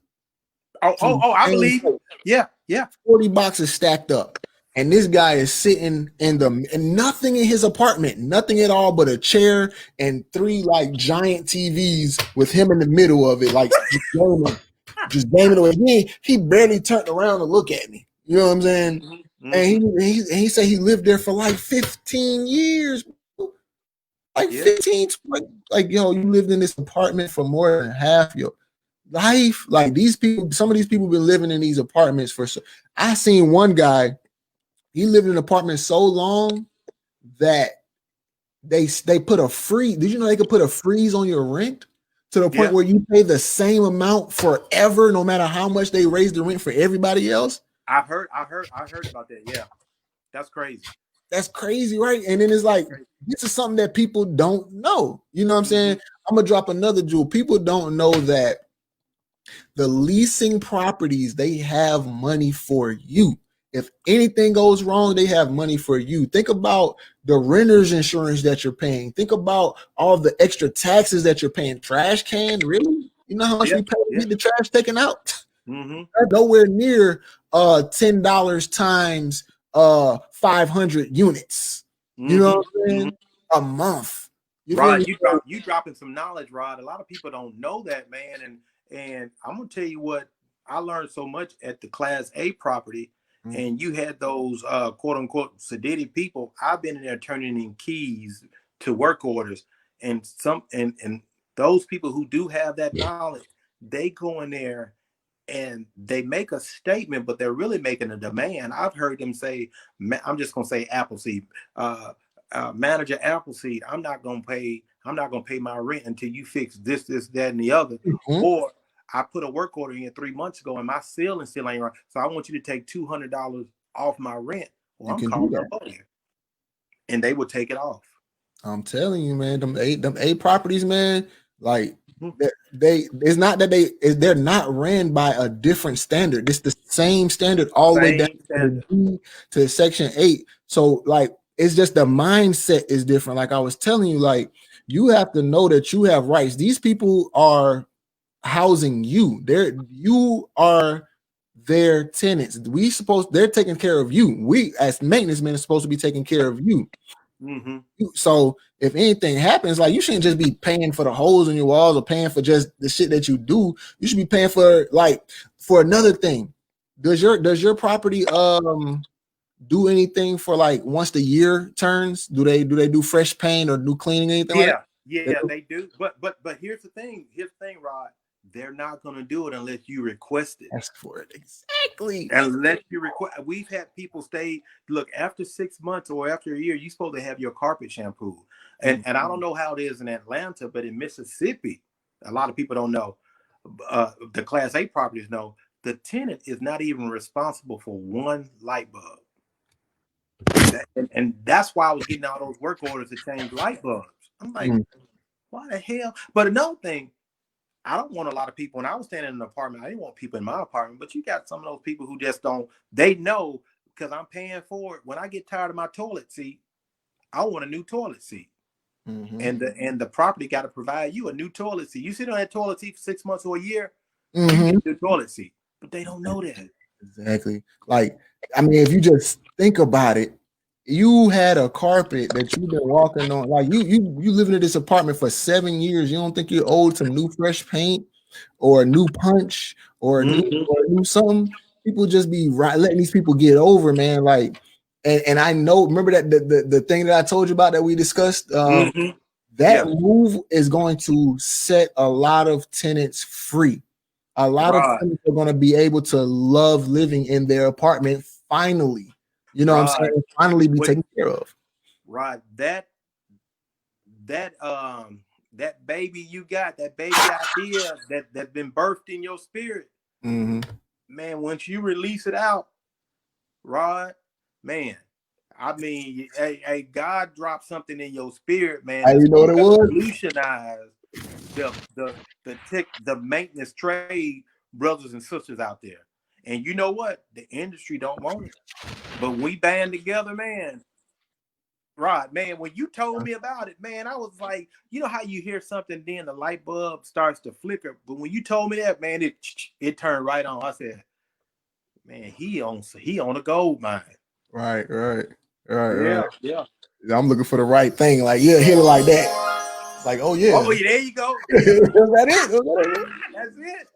Speaker 3: I believe. Yeah.
Speaker 1: 40 boxes stacked up. And this guy is sitting and nothing in his apartment, nothing at all but a chair and 3 like giant TVs with him in the middle of it, like just gaming away. He barely turned around to look at me. You know what I'm saying? And he said he lived there for like 15 years. Like 15, like, yo, you lived in this apartment for more than half your life. Like these people, some of these people been living in these apartments for I seen one guy, he lived in an apartment so long that they put a freeze. Did you know they could put a freeze on your rent to the point where you pay the same amount forever, no matter how much they raise the rent for everybody else?
Speaker 3: I heard about that. Yeah, that's crazy.
Speaker 1: That's crazy, right? And then it's like, this is something that people don't know. You know what I'm saying? I'm gonna drop another jewel. People don't know that the leasing properties, they have money for you. If anything goes wrong, they have money for you. Think about the renter's insurance that you're paying. Think about all the extra taxes that you're paying. Trash can, really? You know how much we pay to get the trash taken out? Nowhere near $10 times 500 units. You know what I'm saying? A month.
Speaker 3: Rod, you dropping some knowledge, Rod. A lot of people don't know that, man. And I'm gonna tell you what, I learned so much at the Class A property. And you had those quote unquote sedated people. I've been in there turning in keys to work orders, and those people who do have that knowledge, they go in there and they make a statement, but they're really making a demand. I've heard them say, I'm just gonna say Appleseed, manager Appleseed, I'm not gonna pay my rent until you fix this, that, and the other. Or I put a work order in 3 months ago and my ceiling still ain't right. So I want you to take $200 off my rent. Well, I'm calling up there. And they would take it off.
Speaker 1: I'm telling you, man, them eight properties, man, like it's not that they're not ran by a different standard. It's the same standard all the way down to Section 8. So like, it's just the mindset is different. Like I was telling you, like, you have to know that you have rights. These people are housing you. You are their tenants. They're taking care of you. We as maintenance men are supposed to be taking care of you. So if anything happens, like, you shouldn't just be paying for the holes in your walls or paying for just the shit that you do. You should be paying for another thing. Does your property do anything for like once the year turns? Do they do fresh paint or do cleaning, anything?
Speaker 3: They do. But here's the thing, Rod. They're not going to do it unless you request it.
Speaker 1: Ask for it. Exactly.
Speaker 3: Unless you request. We've had people stay, look, after 6 months or after a year, you're supposed to have your carpet shampooed. And I don't know how it is in Atlanta, but in Mississippi, a lot of people don't know. The Class A properties know the tenant is not even responsible for one light bulb. And that's why I was getting all those work orders to change light bulbs. I'm like, why the hell? But another thing, I don't want a lot of people. When I was staying in an apartment, I didn't want people in my apartment, but you got some of those people who just don't, they know because I'm paying for it. When I get tired of my toilet seat, I want a new toilet seat. And the property got to provide you a new toilet seat. You sit on that toilet seat for 6 months or a year, you get a new toilet seat. But they don't know that.
Speaker 1: Exactly. Like, I mean, if you just think about it, you had a carpet that you've been walking on. Like, you living in this apartment for 7 years. You don't think you're owed some new fresh paint or a new punch or a new something? People just be letting these people get over, man. Like, and I know, remember that the thing that I told you about that we discussed? That move is going to set a lot of tenants free. A lot of tenants are going to be able to love living in their apartment finally. You know what I'm saying? Finally be taken care of.
Speaker 3: Right. That baby you got, that baby idea that's been birthed in your spirit. Man, once you release it out, Rod, man, I mean, God dropped something in your spirit, man.
Speaker 1: You know what it was?
Speaker 3: Revolutionize the maintenance trade brothers and sisters out there. And you know what? The industry don't want it. But we band together, man. Rod, man, when you told me about it, man, I was like, you know how you hear something, then the light bulb starts to flicker. But when you told me that, man, it turned right on. I said, man, he on a gold mine.
Speaker 1: Right.
Speaker 3: Yeah.
Speaker 1: I'm looking for the right thing. Like, hit it like that. It's like, oh yeah.
Speaker 3: Oh, there you go.
Speaker 1: That's it.
Speaker 3: That's it.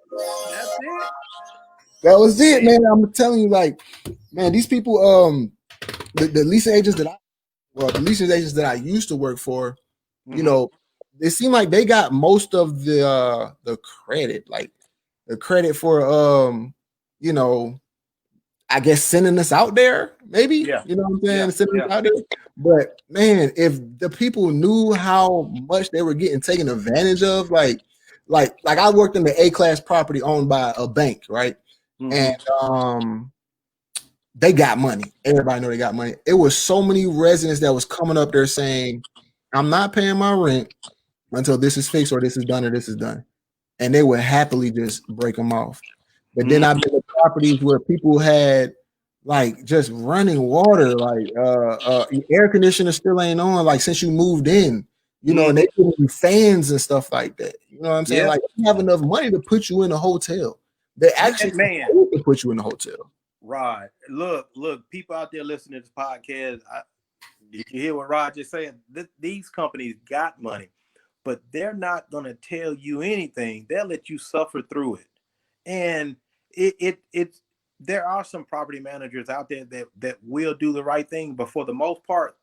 Speaker 1: That was it, man. I'm telling you, like, man, these people, the leasing agents that I used to work for, you know, it seemed like they got most of the credit, like the credit for you know, I guess sending us out there, maybe.
Speaker 3: Yeah.
Speaker 1: You know what I'm saying?
Speaker 3: Yeah.
Speaker 1: Sending us out there. But man, if the people knew how much they were getting taken advantage of, like I worked in the A-class property owned by a bank, right? And they got money. Everybody know they got money. It was so many residents that was coming up there saying, I'm not paying my rent until this is fixed or this is done or this is done. And they would happily just break them off. But then I've been to properties where people had like just running water, like air conditioner still ain't on, like since you moved in, you know, and they giving you fans and stuff like that. You know what I'm saying?
Speaker 3: Yeah.
Speaker 1: Like you have enough money to put you in a hotel. They actually to put you in a hotel.
Speaker 3: Rod, look, people out there listening to this podcast, did you hear what Rod just said? These companies got money, but they're not going to tell you anything. They'll let you suffer through it. And there are some property managers out there that will do the right thing, but for the most part,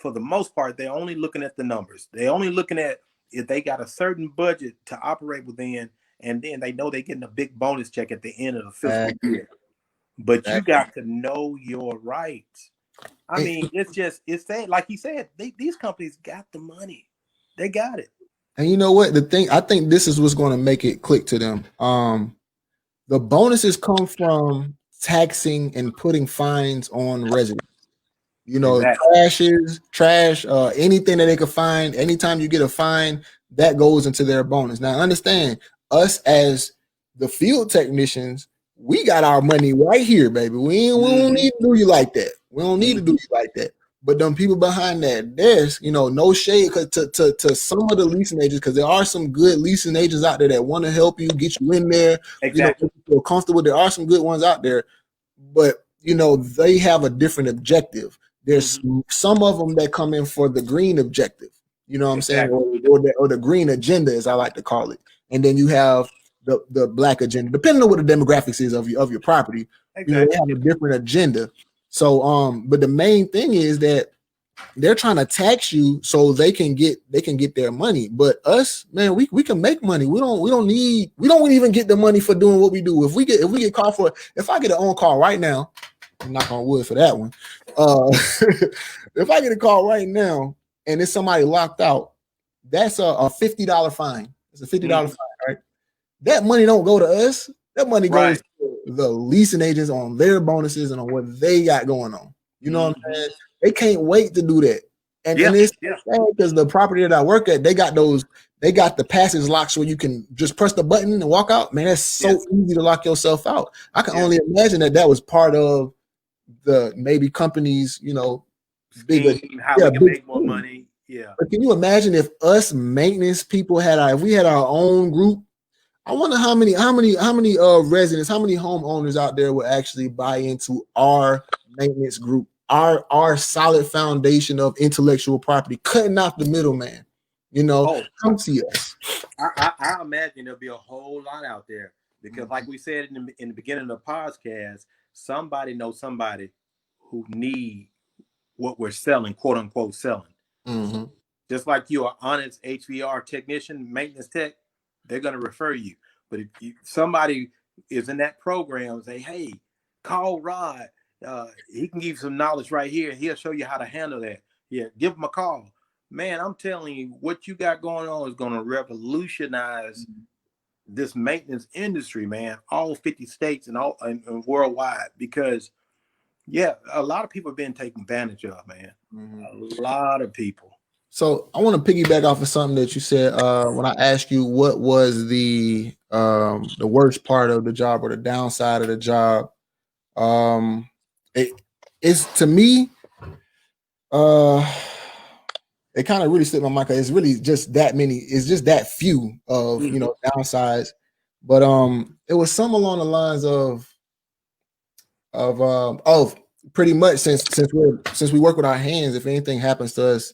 Speaker 3: they're only looking at the numbers. They're only looking at if they got a certain budget to operate within, and then they know they're getting a big bonus check at the end of the fiscal year. But you got to know your rights. I mean, it's sad. Like he said, these companies got the money. They got it.
Speaker 1: And you know what? I think this is what's going to make it click to them. The bonuses come from taxing and putting fines on residents. You know, trash, anything that they could find. Anytime you get a fine, that goes into their bonus. Now, understand, us as the field technicians, we got our money right here, baby. We don't need to do you like that. We don't need to do you like that. But them people behind that desk, you know, no shade to some of the leasing agents, because there are some good leasing agents out there that want to help you, get you in there, you know, feel comfortable. There are some good ones out there, but you know, they have a different objective. There's some of them that come in for the green objective, you know what I'm saying, or the green agenda, as I like to call it. And then you have the black agenda, depending on what the demographics is of your property. You know, they have a different agenda. So, but the main thing is that they're trying to tax you so they can get their money. But us, man, we can make money. We don't even get the money for doing what we do. If we get called for, if I get an on call right now, I'm knock on wood for that one. If I get a call right now and it's somebody locked out, that's a $50 fine. It's a $50 fine, right? That money don't go to us. That money goes to the leasing agents on their bonuses and on what they got going on. You know what I'm saying? They can't wait to do that. And it's because the property that I work at, they got the passage locks where you can just press the button and walk out. Man, that's so easy to lock yourself out. I can only imagine that was part of the maybe companies, you know, bigger,
Speaker 3: how we can make more money. Yeah.
Speaker 1: But can you imagine if us maintenance people if we had our own group? I wonder how many residents, how many homeowners out there would actually buy into our maintenance group, our solid foundation of intellectual property, cutting out the middleman. You know, come see us.
Speaker 3: I imagine there'll be a whole lot out there because, like we said in the beginning of the podcast, somebody knows somebody who need what we're selling, quote unquote, selling. Just like you're an honest HVR technician, maintenance tech, they're going to refer you. But if somebody is in that program, say, hey, call Rod. He can give you some knowledge right here. He'll show you how to handle that. Yeah, give him a call. Man, I'm telling you, what you got going on is going to revolutionize this maintenance industry, man, all 50 states and worldwide, because, a lot of people have been taken advantage of, man. A lot of people.
Speaker 1: So I want to piggyback off of something that you said when I asked you what was the worst part of the job or the downside of the job. It's to me, it kind of really slipped my mind. It's really just that many. It's just that few of downsides. But it was some along the lines of pretty much since we work with our hands. If anything happens to us,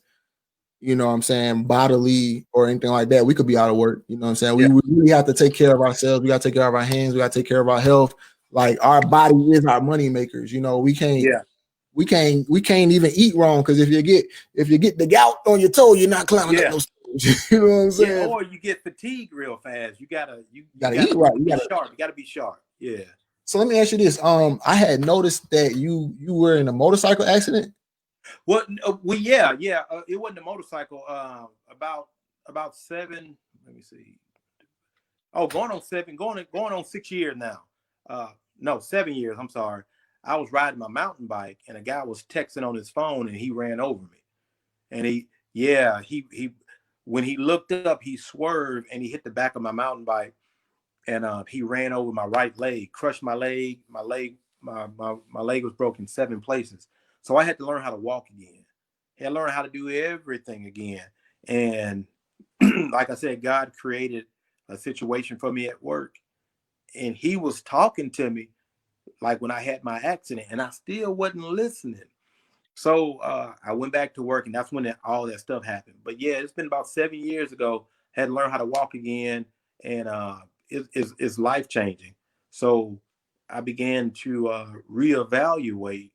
Speaker 1: you know what I'm saying, bodily or anything like that, we could be out of work. You know what I'm saying? We really have to take care of ourselves. We got to take care of our hands. We got to take care of our health. like our body is our money makers. You know, we can't even eat wrong, because if you get the gout on your toe, you're not climbing up no stairs. You know what I'm saying?
Speaker 3: Yeah, or you get fatigued real fast. You gotta
Speaker 1: eat right.
Speaker 3: You gotta be sharp. Yeah.
Speaker 1: So let me ask you this. I had noticed that you were in a motorcycle accident.
Speaker 3: Well, it wasn't a motorcycle. About 7. Let me see. Oh, going on 6 years now. No, 7 years. I'm sorry. I was riding my mountain bike, and a guy was texting on his phone, and he ran over me. And he when he looked up, he swerved and he hit the back of my mountain bike, and he ran over my right leg, crushed my leg. My leg was broken 7 places. So I had to learn how to walk again. I had to learn how to do everything again. And like I said, God created a situation for me at work, and he was talking to me like when I had my accident, and I still wasn't listening. So I went back to work, and that's when all that stuff happened. But yeah, it's been about 7 years ago. Had to learn how to walk again, and it's life changing. So I began to reevaluate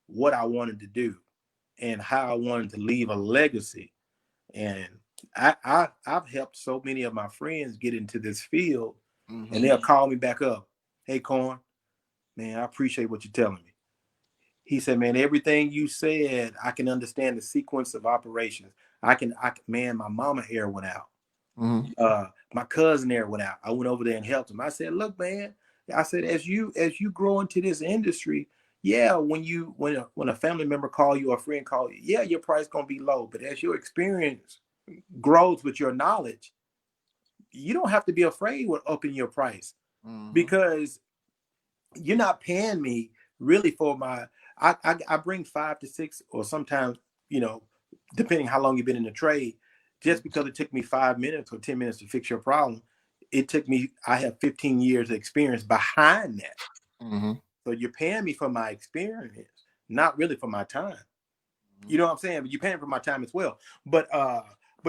Speaker 3: what I wanted to do and how I wanted to leave a legacy. And I've helped so many of my friends get into this field, and they'll call me back up. Hey, Corn, man, I appreciate what you're telling me. He said, man, everything you said, I can understand the sequence of operations. Man, my mama hair went out. My cousin hair went out. I went over there and helped him. I said, look, man, I said, as you grow into this industry, yeah, when a family member call you or a friend call you, yeah, your price gonna be low. But as your experience grows with your knowledge, you don't have to be afraid with upping your price, because you're not paying me really for my. I bring 5 to 6, or sometimes, depending how long you've been in the trade. Just because it took me 5 minutes or 10 minutes to fix your problem, I have 15 years of experience behind that. So you're paying me for my experience, not really for my time. You know what I'm saying? But you're paying for my time as well. But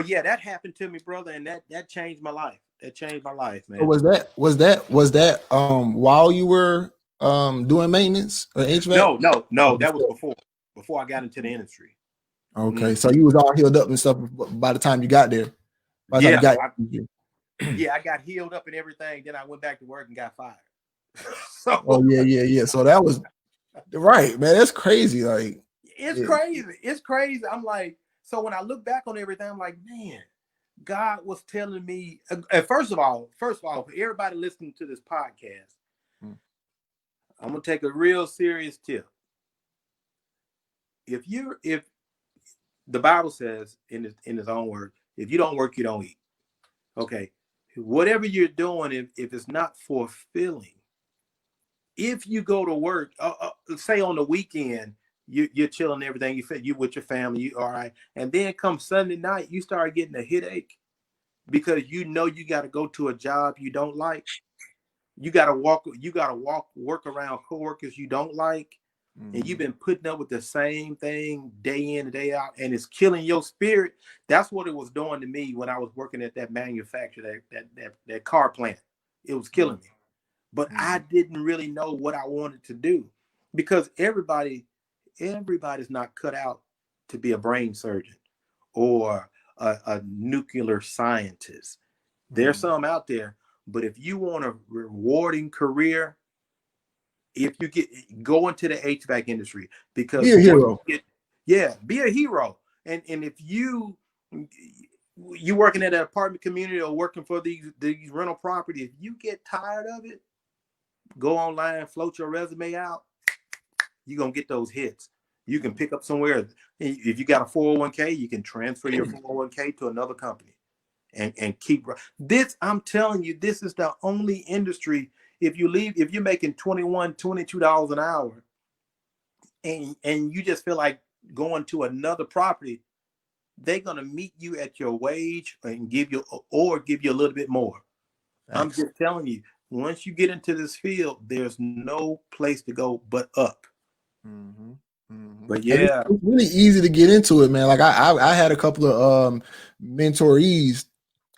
Speaker 3: yeah, that happened to me, brother, and that changed my life. That changed my life, man.
Speaker 1: So was that while you were doing maintenance or HVAC?
Speaker 3: No, that was before I got into the industry.
Speaker 1: Okay, so you was all healed up and stuff by the time you got there.
Speaker 3: I got healed up and everything. Then I went back to work and got fired.
Speaker 1: So, yeah. So that was right, man. That's crazy. Like
Speaker 3: crazy. It's crazy. I'm like, so when I look back on everything, I'm like, man, God was telling me. First of all, for everybody listening to this podcast, I'm gonna take a real serious tip. If the Bible says in his own word, if you don't work, you don't eat. Okay, whatever you're doing, if it's not fulfilling, if you go to work, say on the weekend, you're chilling, everything, you with your family, you all right, and then come Sunday night, you start getting a headache because you got to go to a job you don't like. You got to work around coworkers you don't like. And you've been putting up with the same thing day in and day out, and it's killing your spirit. That's what it was doing to me when I was working at that manufacturer, that car plant. It was killing me. But I didn't really know what I wanted to do, because everybody's not cut out to be a brain surgeon or a nuclear scientist. There's some out there, but if you want a rewarding career, if you go into the HVAC industry, because
Speaker 1: be a hero.
Speaker 3: Be a hero. And if you working at an apartment community or working for these rental properties, if you get tired of it, go online, float your resume out. You're gonna get those hits. You can pick up somewhere. If you got a 401k, you can transfer your 401k to another company and keep this. I'm telling you, this is the only industry. If you're making $21, $22 an hour, and you just feel like going to another property, they're gonna meet you at your wage and give you a little bit more. Thanks. I'm just telling you, once you get into this field, there's no place to go but up. But yeah,
Speaker 1: it's really easy to get into it, man. Like I had a couple of mentorees.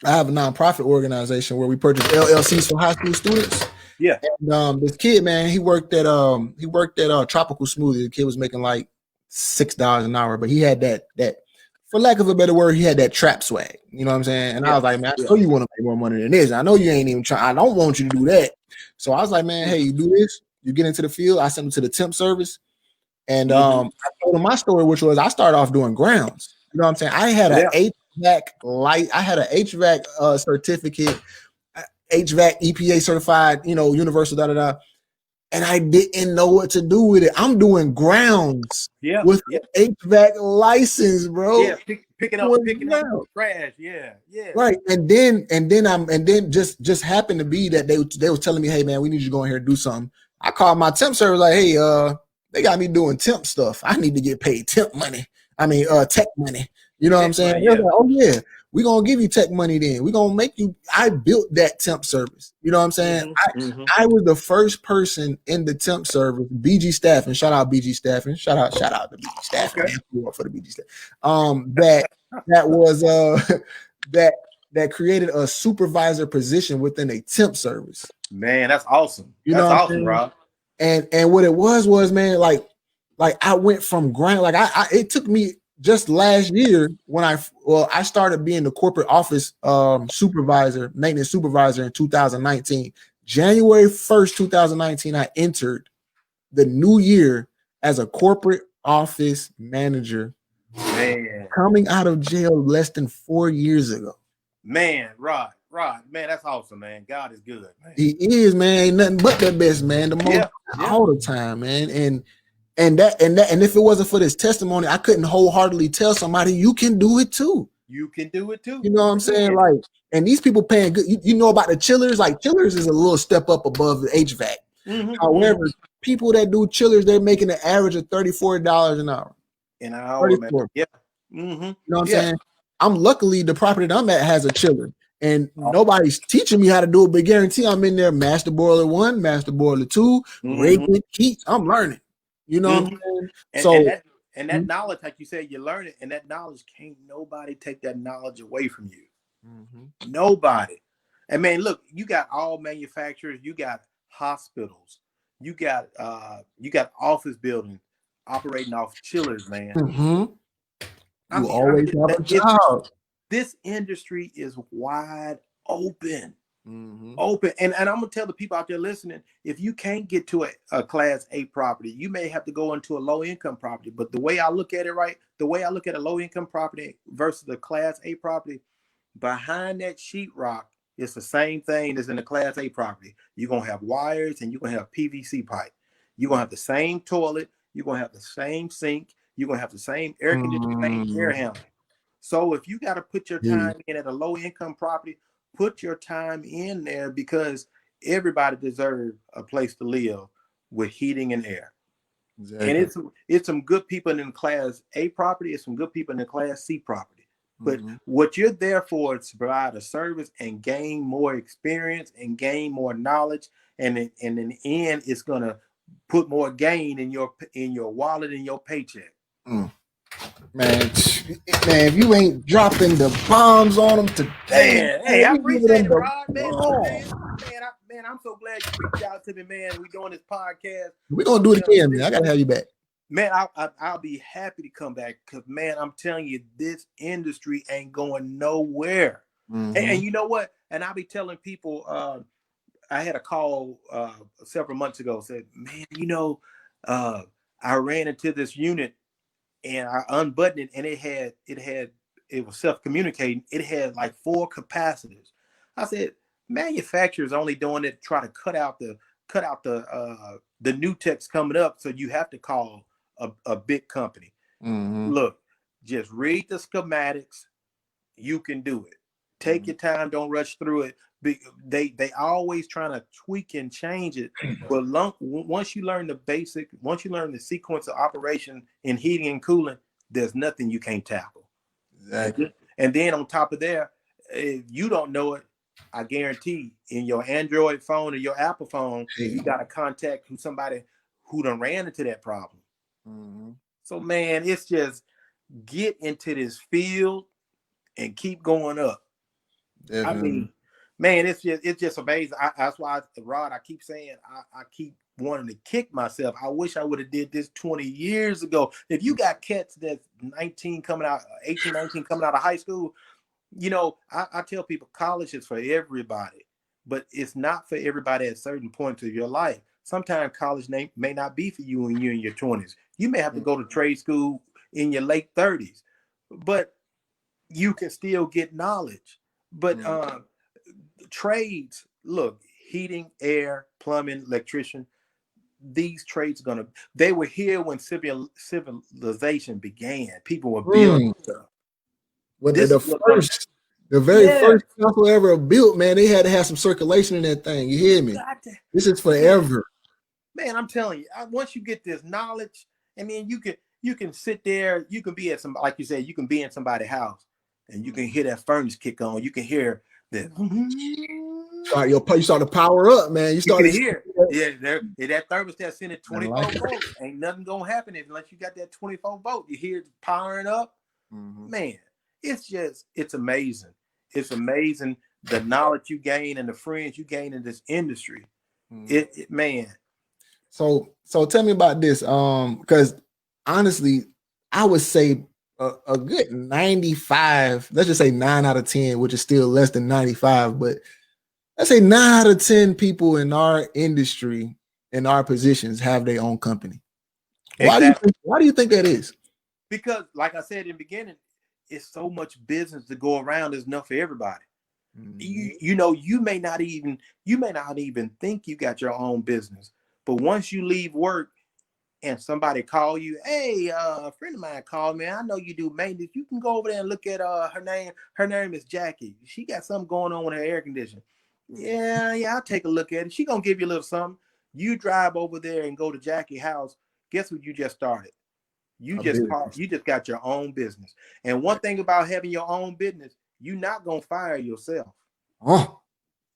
Speaker 1: I have a nonprofit organization where we purchase LLCs for high school students.
Speaker 3: Yeah.
Speaker 1: And this kid, man, he worked at Tropical Smoothie. The kid was making like $6 an hour, but he had that for lack of a better word, he had that trap swag. You know what I'm saying? And I was like, man, I know you want to make more money than this. I know you ain't even trying. I don't want you to do that. So I was like, man, hey, you do this, you get into the field. I sent him to the temp service. And I told him my story, which was I started off doing grounds. You know what I'm saying? I had an HVAC light. I had an HVAC certificate, HVAC EPA certified, universal, and I didn't know what to do with it. I'm doing grounds with an HVAC license, bro.
Speaker 3: Yeah, picking up trash. Yeah.
Speaker 1: Right. And then just happened to be that they was telling me, hey man, we need you to go in here and do something. I called my temp service like, hey, they got me doing temp stuff. I need to get paid temp money. I mean, tech money. You know what I'm saying? Like, oh yeah, we're gonna give you tech money then. We're gonna make you. I built that temp service. You know what I'm saying? I was the first person in the temp service, BG Staffing. Shout out BG Staffing. Shout out to BG Staffing. Okay. For the BG Staff. That was that created a supervisor position within a temp service.
Speaker 3: Man, that's awesome. That's awesome, Rob.
Speaker 1: And what it was, man, like I went from ground, like it took me just last year when I started being the corporate office supervisor, maintenance supervisor in 2019. January 1st, 2019, I entered the new year as a corporate office manager.
Speaker 3: Man,
Speaker 1: coming out of jail less than 4 years ago.
Speaker 3: Man, Rod, man, that's awesome, man. God is good, man.
Speaker 1: He is, man. Ain't nothing but the best, man. The most all the time, man. And if it wasn't for this testimony, I couldn't wholeheartedly tell somebody you can do it too.
Speaker 3: You can do it too.
Speaker 1: You know what I'm saying? Like, and these people paying good. You know about the chillers? Like chillers is a little step up above the HVAC. However, people that do chillers, they're making an average of $34 an hour.
Speaker 3: An hour, man. Yeah.
Speaker 1: You know what I'm saying? I'm luckily the property that I'm at has a chiller, and nobody's teaching me how to do it. But guarantee I'm in there. Master boiler 1, master boiler 2, radiant heat. I'm learning. You know what I'm saying?
Speaker 3: And that knowledge, like you said, you learn it, and that knowledge can't nobody take that knowledge away from you. Nobody. And man, look, you got all manufacturers, you got hospitals, you got office buildings operating off chillers, man.
Speaker 1: You always have a job.
Speaker 3: This industry is wide open. Open. And I'm gonna tell the people out there listening, if you can't get to a class A property, you may have to go into a low income property. But the way I look at it, the way I look at a low income property versus the class A property, behind that sheetrock, it's the same thing as in the class A property. You're gonna have wires and you're gonna have PVC pipe. You're gonna have the same toilet, you're gonna have the same sink, you're gonna have the same air conditioning, air handling. So if you got to put your time in at a low income property, put your time in there, because everybody deserves a place to live with heating and air. And it's some good people in the class A property, it's some good people in the class C property. But what you're there for is to provide a service and gain more experience and gain more knowledge. And in the end, it's gonna put more gain in your wallet and your paycheck.
Speaker 1: Man, if you ain't dropping the bombs on them today,
Speaker 3: hey, I appreciate it, Rod. Man, I'm so glad you reached out to me, man. We doing this podcast.
Speaker 1: We're gonna do it again, man. I gotta have you back.
Speaker 3: Man, I'll be happy to come back, because man, I'm telling you, this industry ain't going nowhere. And you know what? And I'll be telling people, I had a call several months ago, said, man, I ran into this unit and I unbuttoned it, and it was self-communicating. It had like 4 capacitors. I said, manufacturers only doing it to try to cut out the new techs coming up, so you have to call a big company. Look, just read the schematics. You can do it. Take your time. Don't rush through it. They always trying to tweak and change it. But once you learn once you learn the sequence of operation in heating and cooling, there's nothing you can't tackle.
Speaker 1: Exactly.
Speaker 3: And then on top of that, if you don't know it, I guarantee in your Android phone or your Apple phone, you got to contact somebody who done ran into that problem. So man, it's just get into this field and keep going up. Definitely. I mean, Man, it's just amazing. That's why, Rod, I keep saying I keep wanting to kick myself. I wish I would have did this 20 years ago. If you got cats that's 19 coming out, 18, 19 coming out of high school, you know, I tell people college is for everybody, but it's not for everybody at certain points of your life. Sometimes college may not be for you when you're in your 20s. You may have to go to trade school in your late 30s, but you can still get knowledge. But trades, look, heating, air, plumbing, electrician, these trades they were here when civilization began. People were building stuff.
Speaker 1: When
Speaker 3: This is
Speaker 1: the very first castle ever built, man, they had to have some circulation in that thing. You hear me? This is forever.
Speaker 3: Man, I'm telling you, once you get this knowledge, and then you can sit there, you can be at some, like you said, you can be in somebody's house and you can hear that furnace kick on. You can hear that.
Speaker 1: You start to power up, man. You start
Speaker 3: to hear. That thermostat sending 24 volts. Ain't nothing gonna happen unless you got that 24 volt. You hear it powering up. Man, it's amazing. It's amazing the knowledge you gain and the friends you gain in this industry. Man.
Speaker 1: So tell me about this. Because honestly, I would say a good 95, let's just say 9 out of 10, which is still less than 95, but let's say 9 out of 10 people in our industry, in our positions, have their own company. Exactly. Why do you think that is?
Speaker 3: Because, like I said in the beginning, it's so much business to go around. There's enough for everybody. You know, you may not even think you got your own business, but once you leave work and somebody call you, hey, a friend of mine called me. I know you do maintenance. You can go over there and look at her name. Her name is Jackie. She got something going on with her air conditioning. Yeah, I'll take a look at it. She gonna give you a little something. You drive over there and go to Jackie's house. Guess what you just started? You just got your own business. And one thing about having your own business, you're not gonna fire yourself.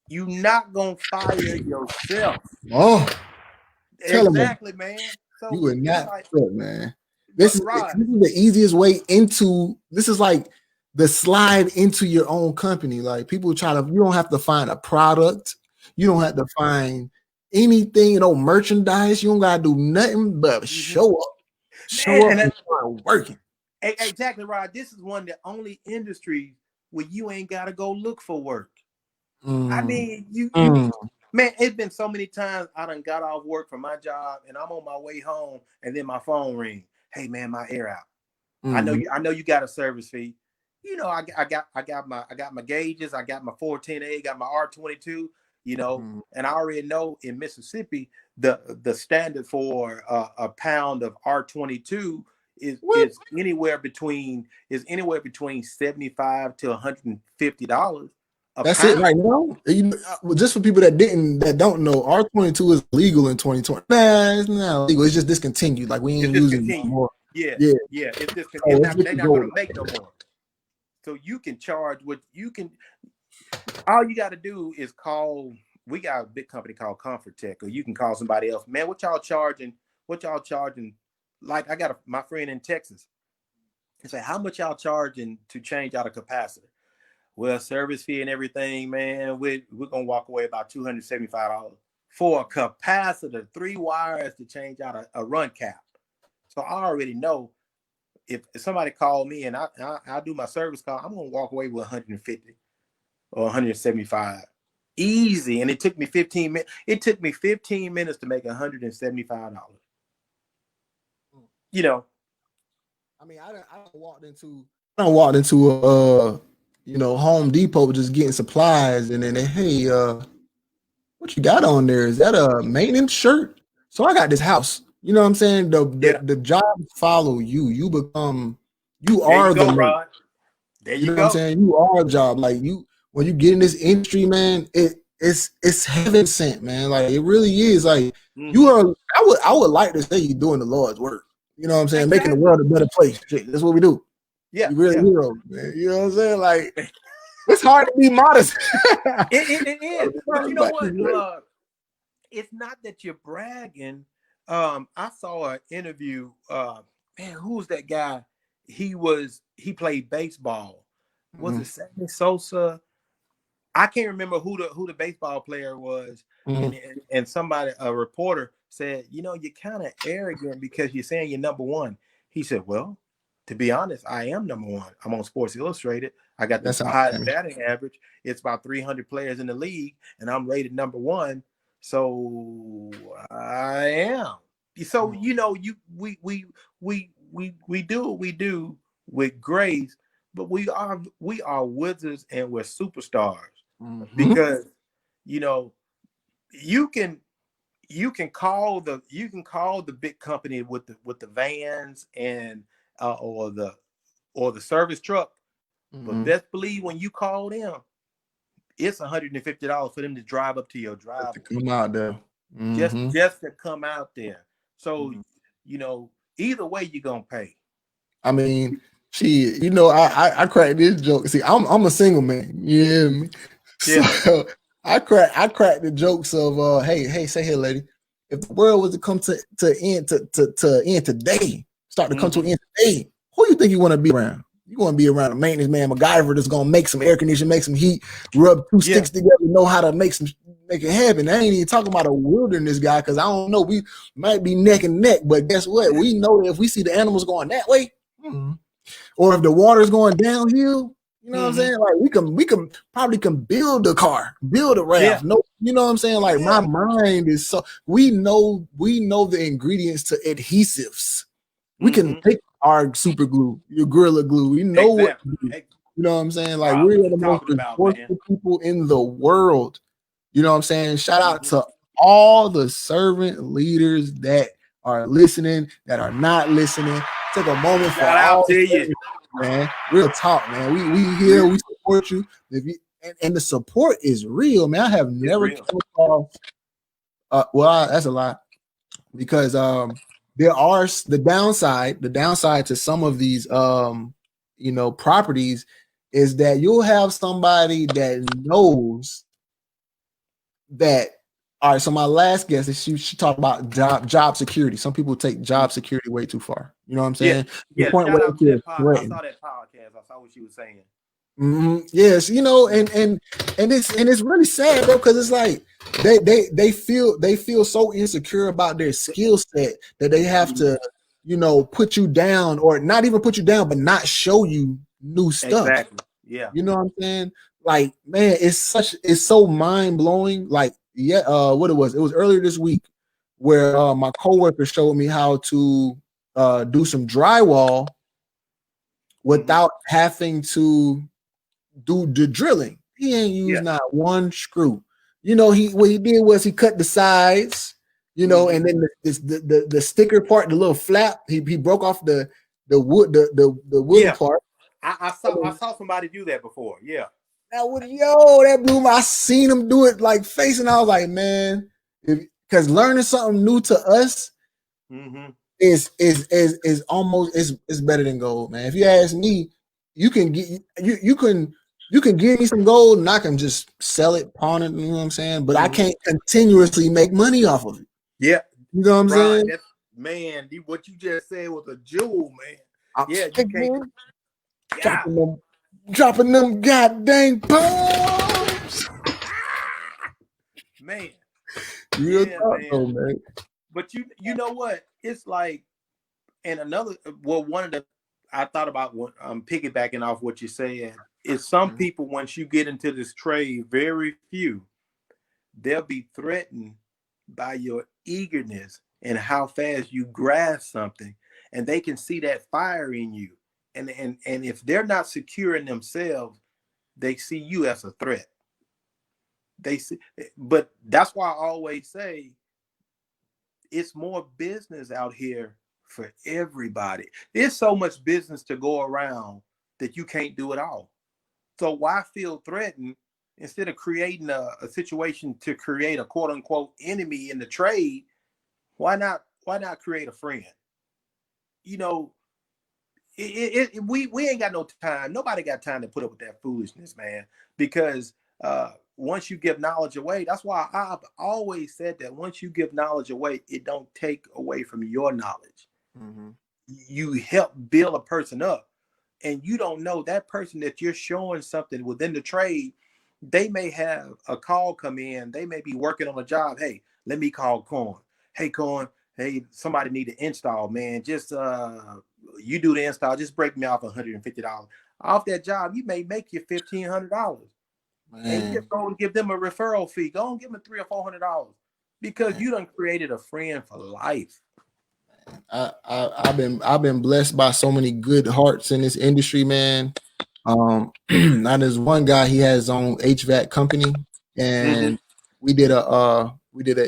Speaker 3: You're not gonna fire yourself. Exactly, man. So
Speaker 1: you would not, man. This is the easiest way into. This is like the slide into your own company. Like people you don't have to find a product. You don't have to find anything, merchandise. You don't gotta do nothing but show up. Show up and start working.
Speaker 3: Exactly, Rod. This is one of the only industries where you ain't gotta go look for work. I mean, man, it's been so many times I done got off work from my job and I'm on my way home and then my phone rings. Hey man, my air out. I know you got a service fee. You know, I got my gauges, I got my 410A, got my R22, and I already know in Mississippi the standard for a pound of R22 is anywhere between $75 to $150.
Speaker 1: That's it right now. Just for people that don't know, R22 is legal in 2020. Nah, it's not legal. It's just discontinued. Like we ain't using it anymore.
Speaker 3: Yeah. It's discontinued. They're not going to make no more. So you can charge what you can. All you got to do is call. We got a big company called Comfort Tech, or you can call somebody else. Man, what y'all charging? Like I got my friend in Texas. He said, how much y'all charging to change out a capacitor? Well, service fee and everything, man, we're going to walk away about $275 for a capacitor, 3 wires to change out a run cap. So I already know if somebody called me and I do my service call, I'm going to walk away with 150 or 175. Easy. And it took me 15 minutes. It took me 15 minutes to make $175.
Speaker 1: I mean, I walked into Home Depot just getting supplies, and then hey, what you got on there? Is that a maintenance shirt? So I got this house. You know what I'm saying? The jobs follow you. You are the
Speaker 3: Rod. There you
Speaker 1: know
Speaker 3: go.
Speaker 1: What I'm saying? You are a job. Like when you get in this industry, man, it's heaven sent, man. Like it really is. Like you are. I would like to say you're doing the Lord's work. You know what I'm saying? Exactly. Making the world a better place. Shit, that's what we do.
Speaker 3: Yeah,
Speaker 1: you really heroes, man. You know what I'm saying? Like it's hard to be modest.
Speaker 3: It is. But you know what? It's not that you're bragging. I saw an interview. Man, who's that guy? He played baseball. Was it Sammy Sosa? I can't remember who the baseball player was, and somebody, a reporter said, you're kind of arrogant because you're saying you're number one. He said, well, to be honest, I am number one. I'm on Sports Illustrated. I got the highest batting average. It's about 300 players in the league, and I'm rated number one. So I am. So we do what we do with grace, but we are wizards and we're superstars. Because you can call the big company with the vans and or the service truck, but best believe when you call them, it's $150 for them to drive up to your driveway.
Speaker 1: To come out there.
Speaker 3: Just to come out there. So either way you're gonna pay.
Speaker 1: I mean, I crack this joke. See, I'm a single man. You hear me?
Speaker 3: Yeah.
Speaker 1: So I crack the jokes of hey, say here, lady. If the world was to come to end today, start to come to an end today, who you think you want to be around? You want to be around a maintenance man, MacGyver, that's gonna make some air conditioning, make some heat, rub two sticks together, know how to make it happen. I ain't even talking about a wilderness guy, because I don't know. We might be neck and neck, but guess what? We know that if we see the animals going that way, or if the water's going downhill, you know what I'm saying? Like we can probably build a car, build a raft.
Speaker 3: Yeah.
Speaker 1: No, you know what I'm saying? Like my mind is so we know the ingredients to adhesives. We can take our super glue, your Gorilla Glue. We know what to do. You know what I'm saying? Like we're the most resourceful people in the world. You know what I'm saying? Shout out to all the servant leaders that are listening, that are not listening. Take a moment for all to you, man. Real talk, man. We here, we support you. And the support is real, man. I have never come across. That's a lot, because there are the downside to some of these properties is that you'll have somebody that knows that. All right, so my last guest is she talked about job security. Some people take job security way too far. You know what I'm saying?
Speaker 3: Yeah. Shout out to that I saw that podcast. I saw what she was saying.
Speaker 1: Yes, and it's really sad though, because it's like they feel so insecure about their skill set that they have to put you down, or not even put you down, but not show you new stuff.
Speaker 3: Exactly. Yeah.
Speaker 1: You know what I'm saying? Like, man, it's so mind blowing. Like, what it was earlier this week where my coworker showed me how to do some drywall without having to do the drilling. He ain't used not one screw. What he did was he cut the sides, and then the sticker part, the little flap, he broke off the wood, the wooden part.
Speaker 3: I saw somebody do that before. Yeah.
Speaker 1: That blew my. I seen him do it like face, and I was like, man, because learning something new to us is almost is better than gold, man. If you ask me, you can give me some gold and I can just sell it, pawn it. You know what I'm saying? But I can't continuously make money off of it.
Speaker 3: Yeah,
Speaker 1: you know what I'm saying?
Speaker 3: Man, what you just said was a jewel, man.
Speaker 1: Dropping them goddamn bombs.
Speaker 3: Man.
Speaker 1: Real talk, though, man.
Speaker 3: But you know what? It's like, and one of the I thought about what I'm piggybacking off what you're saying is some people, once you get into this trade, very few, they'll be threatened by your eagerness and how fast you grasp something, and they can see that fire in you. And if they're not secure in themselves, they see you as a threat. But that's why I always say it's more business out here for everybody. There's so much business to go around that you can't do it all. So why feel threatened instead of creating a situation to create a quote unquote enemy in the trade? Why not create a friend? We ain't got no time. Nobody got time to put up with that foolishness, man. Because once you give knowledge away, that's why I've always said that once you give knowledge away, it don't take away from your knowledge. You help build a person up, and you don't know that person that you're showing something within the trade. they may have a call come in. They may be working on a job. Hey, let me call Corn. Hey, Corn. Hey, somebody need to install, man. Just you do the install. Just break me off $150 off that job. You may make you $1,500, and you just go and give them a referral fee. Go and give them $300 or $400 because you done created a friend for life.
Speaker 1: I've been blessed by so many good hearts in this industry, man. Now there's one guy, he has his own HVAC company, and we did an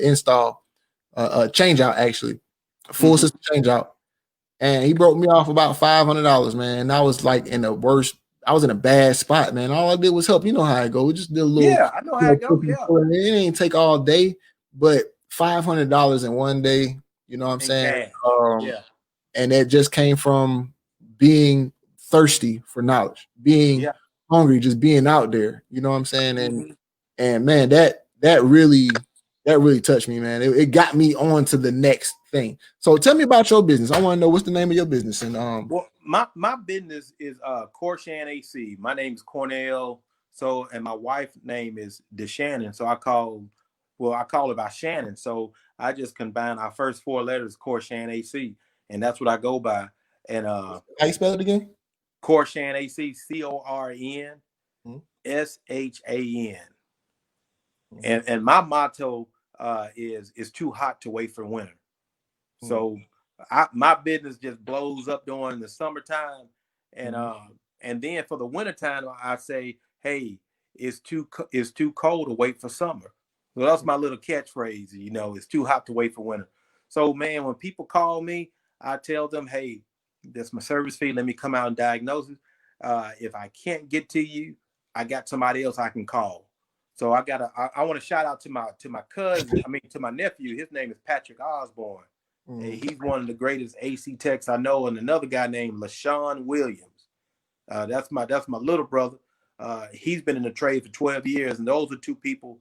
Speaker 1: install, a change out, actually, a full system change out, and he broke me off about $500, man. And I was like in the worst. I was in a bad spot, man. All I did was help. You know how it goes. We just did a little.
Speaker 3: Yeah, I know how it goes. Yeah,
Speaker 1: it ain't take all day, but $500 in one day. You know what I'm saying?
Speaker 3: Yeah.
Speaker 1: And it just came from being thirsty for knowledge, being hungry, just being out there. You know what I'm saying? And man, that really touched me, man. It got me on to the next thing. So tell me about your business. I want to know what's the name of your business. And
Speaker 3: well, my business is Corshan AC. My name is Cornell. So, and my wife's name is DeShannon. So I call her by Shannon. So I just combine our first four letters, Corshan AC, and that's what I go by. And
Speaker 1: how you spell it again?
Speaker 3: Corshan AC, CORNSHAN. And my motto is too hot to wait for winter. So my business just blows up during the summertime, and then for the wintertime, I say, hey, it's too cold to wait for summer. So that's my little catchphrase, you know, it's too hot to wait for winter. So man, when people call me, I tell them, hey, that's my service fee. Let me come out and diagnose it. If I can't get to you, I got somebody else I can call. So I want to shout out to my cousin, to my nephew. His name is Patrick Osborne. He's one of the greatest AC techs I know, and another guy named LaShawn Williams. That's my little brother. He's been in the trade for 12 years, and those are two people.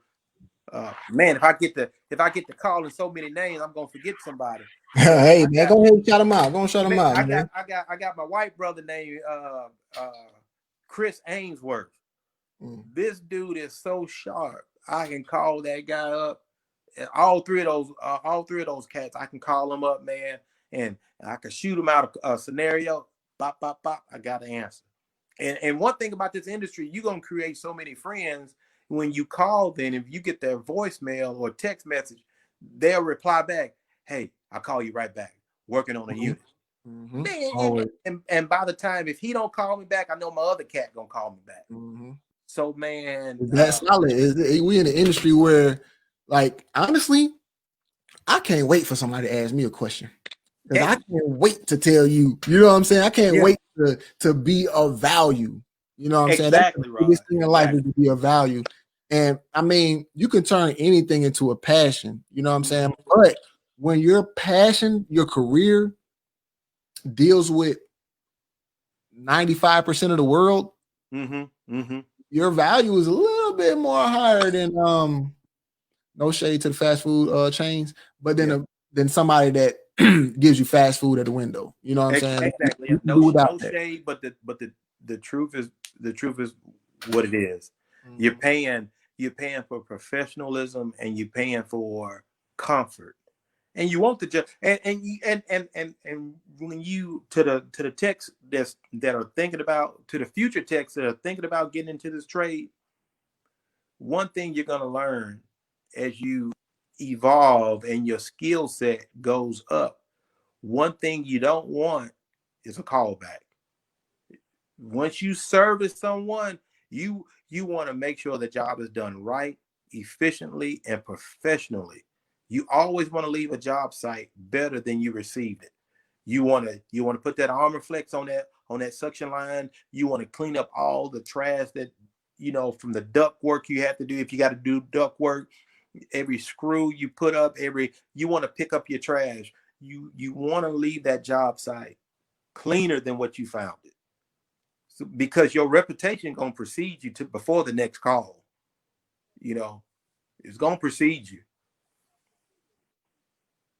Speaker 3: Man, if I get to calling so many names, I'm gonna forget somebody.
Speaker 1: Hey man, go ahead and shout them out. Go and shout them out.
Speaker 3: I got my white brother named Chris Ainsworth. This dude is so sharp. I can call that guy up. All three of those cats, I can call them up, man, and I can shoot them out a scenario. Bop, bop, bop. I got to answer. And one thing about this industry, you're gonna create so many friends. When you call them, if you get their voicemail or text message, they'll reply back, hey, I'll call you right back. Working on a unit. Man, and by the time, if he don't call me back, I know my other cat gonna call me back. So man,
Speaker 1: that's solid. We in an industry where, like, honestly, I can't wait for somebody to ask me a question. Because I can't wait to tell you, you know what I'm saying? I can't wait to be of value. You know what I'm saying? That's the biggest thing in life is to be of value. And I mean, you can turn anything into a passion, you know what I'm saying? But when your passion, your career deals with 95% of the world, your value is a little bit more higher than no shade to the fast food chains, but then somebody that gives you fast food at the window. You know what I'm saying?
Speaker 3: Exactly. No shade, but the truth is what it is. You're paying for professionalism, and you're paying for comfort, and you want to just and when you to the techs that are thinking about, to the future techs that are thinking about getting into this trade, one thing you're gonna learn as you evolve and your skill set goes up, one thing you don't want is a callback. Once you service someone, you want to make sure the job is done right, efficiently, and professionally. You always want to leave a job site better than you received it. You want to put that armor flex on that suction line. You want to clean up all the trash that, you know, from the duct work you have to do. If you got to do duct work, every screw you put up, you want to pick up your trash. You want to leave that job site cleaner than what you found it. So, because your reputation gonna precede you to before the next call. You know, it's gonna precede you.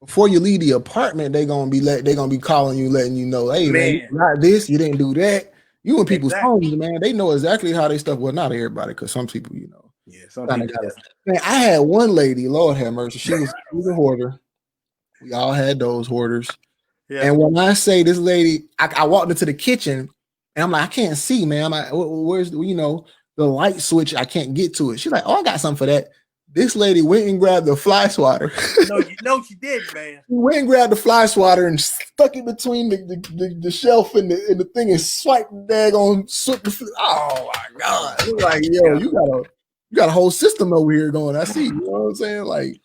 Speaker 1: Before you leave the apartment, they're gonna be calling you, letting you know, hey man, you got this, you didn't do that. You in people's homes, man. They know exactly how they stuff. Well, not everybody, because some people, you know,
Speaker 3: Yeah, some
Speaker 1: Kinda
Speaker 3: people
Speaker 1: gotta, man, I had one lady, Lord have mercy, she was a hoarder. We all had those hoarders.
Speaker 3: yeah.
Speaker 1: And when I say this lady, I walked into the kitchen and I'm like, I can't see, man. I'm like, where's the light switch? I can't get to it. She's like, oh, I got something for that. This lady went and grabbed the fly swatter.
Speaker 3: No, she did, man.
Speaker 1: She went and grabbed the fly swatter and stuck it between the shelf and the thing and swiped the daggone oh my God. It's like, yo, you got a whole system over here going. I see, you know what I'm saying? Like,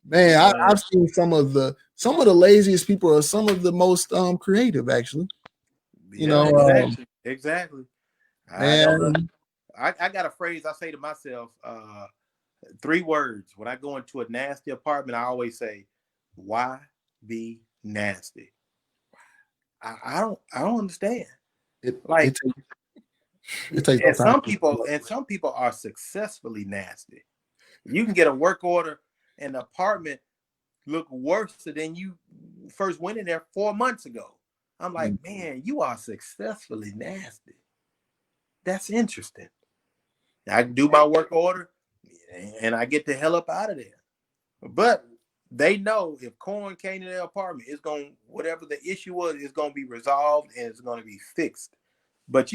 Speaker 1: man, I've seen some of the laziest people are some of the most creative, actually.
Speaker 3: Exactly.
Speaker 1: Man,
Speaker 3: I got a phrase I say to myself, 3 words. When I go into a nasty apartment, I always say, why be nasty? I don't understand.
Speaker 1: It takes
Speaker 3: and some people are successfully nasty. You can get a work order and the apartment look worse than you first went in there 4 months ago. I'm like, man, you are successfully nasty. That's interesting. I can do my work order and I get the hell up out of there. But they know if Corn came to their apartment, it's going, whatever the issue was, it's going to be resolved and it's going to be fixed. But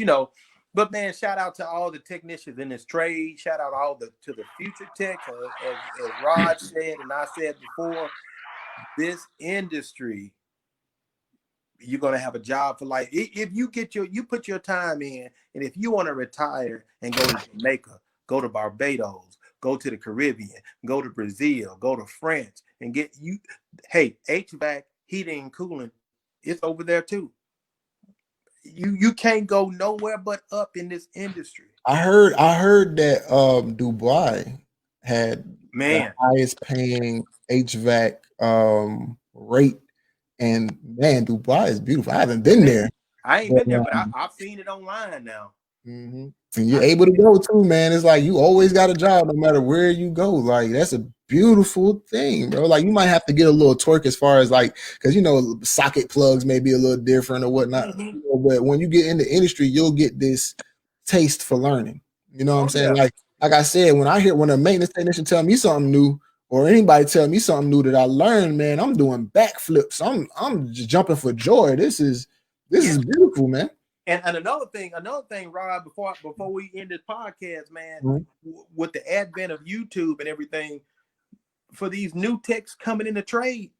Speaker 3: man, shout out to all the technicians in this trade. Shout out to the future techs, as Rod said and I said before. This industry, you're gonna have a job for life. If you put your time in, and if you want to retire and go to Jamaica, go to Barbados, go to the Caribbean, go to Brazil, go to France, and HVAC, heating and cooling, it's over there too. You can't go nowhere but up in this industry.
Speaker 1: I heard that Dubai had the highest paying HVAC rate, and man, Dubai is beautiful. I haven't been there.
Speaker 3: I ain't been there, but I've seen it online now.
Speaker 1: Mm-hmm. And you're able to go too, man. It's like you always got a job no matter where you go. Like that's a beautiful thing, bro. Like you might have to get a little twerk as far as like, because socket plugs may be a little different or whatnot. But when you get in the industry, you'll get this taste for learning. You know what I'm saying?
Speaker 3: Yeah.
Speaker 1: Like I said, when a maintenance technician tell me something new, or anybody tell me something new that I learned, man, I'm doing backflips. I'm just jumping for joy. This is beautiful, man.
Speaker 3: And another thing, Rod, before we end this podcast, man, with the advent of YouTube and everything, for these new techs coming in the trade,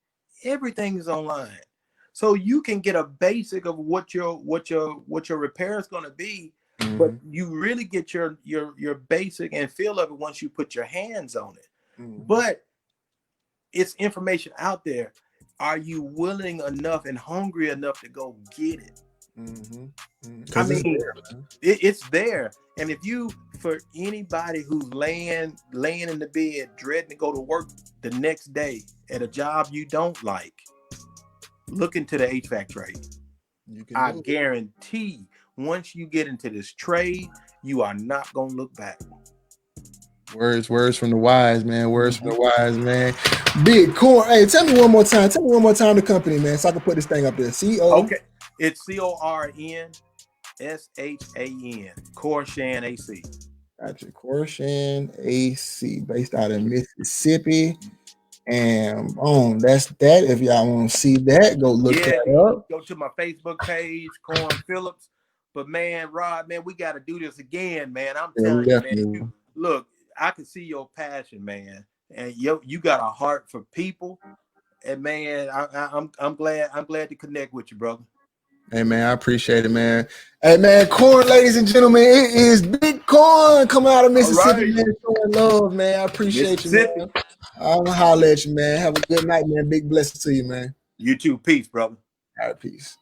Speaker 3: everything is online. So you can get a basic of what your repair is going to be, but you really get your basic and feel of it once you put your hands on it. But it's information out there. Are you willing enough and hungry enough to go get it? I mean, it's there. And if for anybody who's laying in the bed, dreading to go to work the next day at a job you don't like, look into the HVAC trade. I guarantee once you get into this trade, you are not going to look back.
Speaker 1: Words from the wise, man. Words from the wise, man. Big Corn. Hey, tell me one more time the company, man, so I can put this thing up there.
Speaker 3: Okay. It's CORNSHAN, Corshan AC.
Speaker 1: Gotcha. Corshan AC, based out of Mississippi. And boom, that's that. If y'all want to see that, go look that up.
Speaker 3: Go to my Facebook page, Corn Phillips. But man, Rod, man, we got to do this again, man. I'm telling you, man. Look, I can see your passion, man, and you got a heart for people. And man, I'm glad to connect with you, brother.
Speaker 1: Hey man, I appreciate it, man. Hey man, Corn, ladies and gentlemen, it is Big Corn coming out of Mississippi, man. Showing love, man. I appreciate you, man. I'm gonna holler at you, man. Have a good night, man. Big blessings to you, man.
Speaker 3: You too. Peace, brother.
Speaker 1: All right, peace.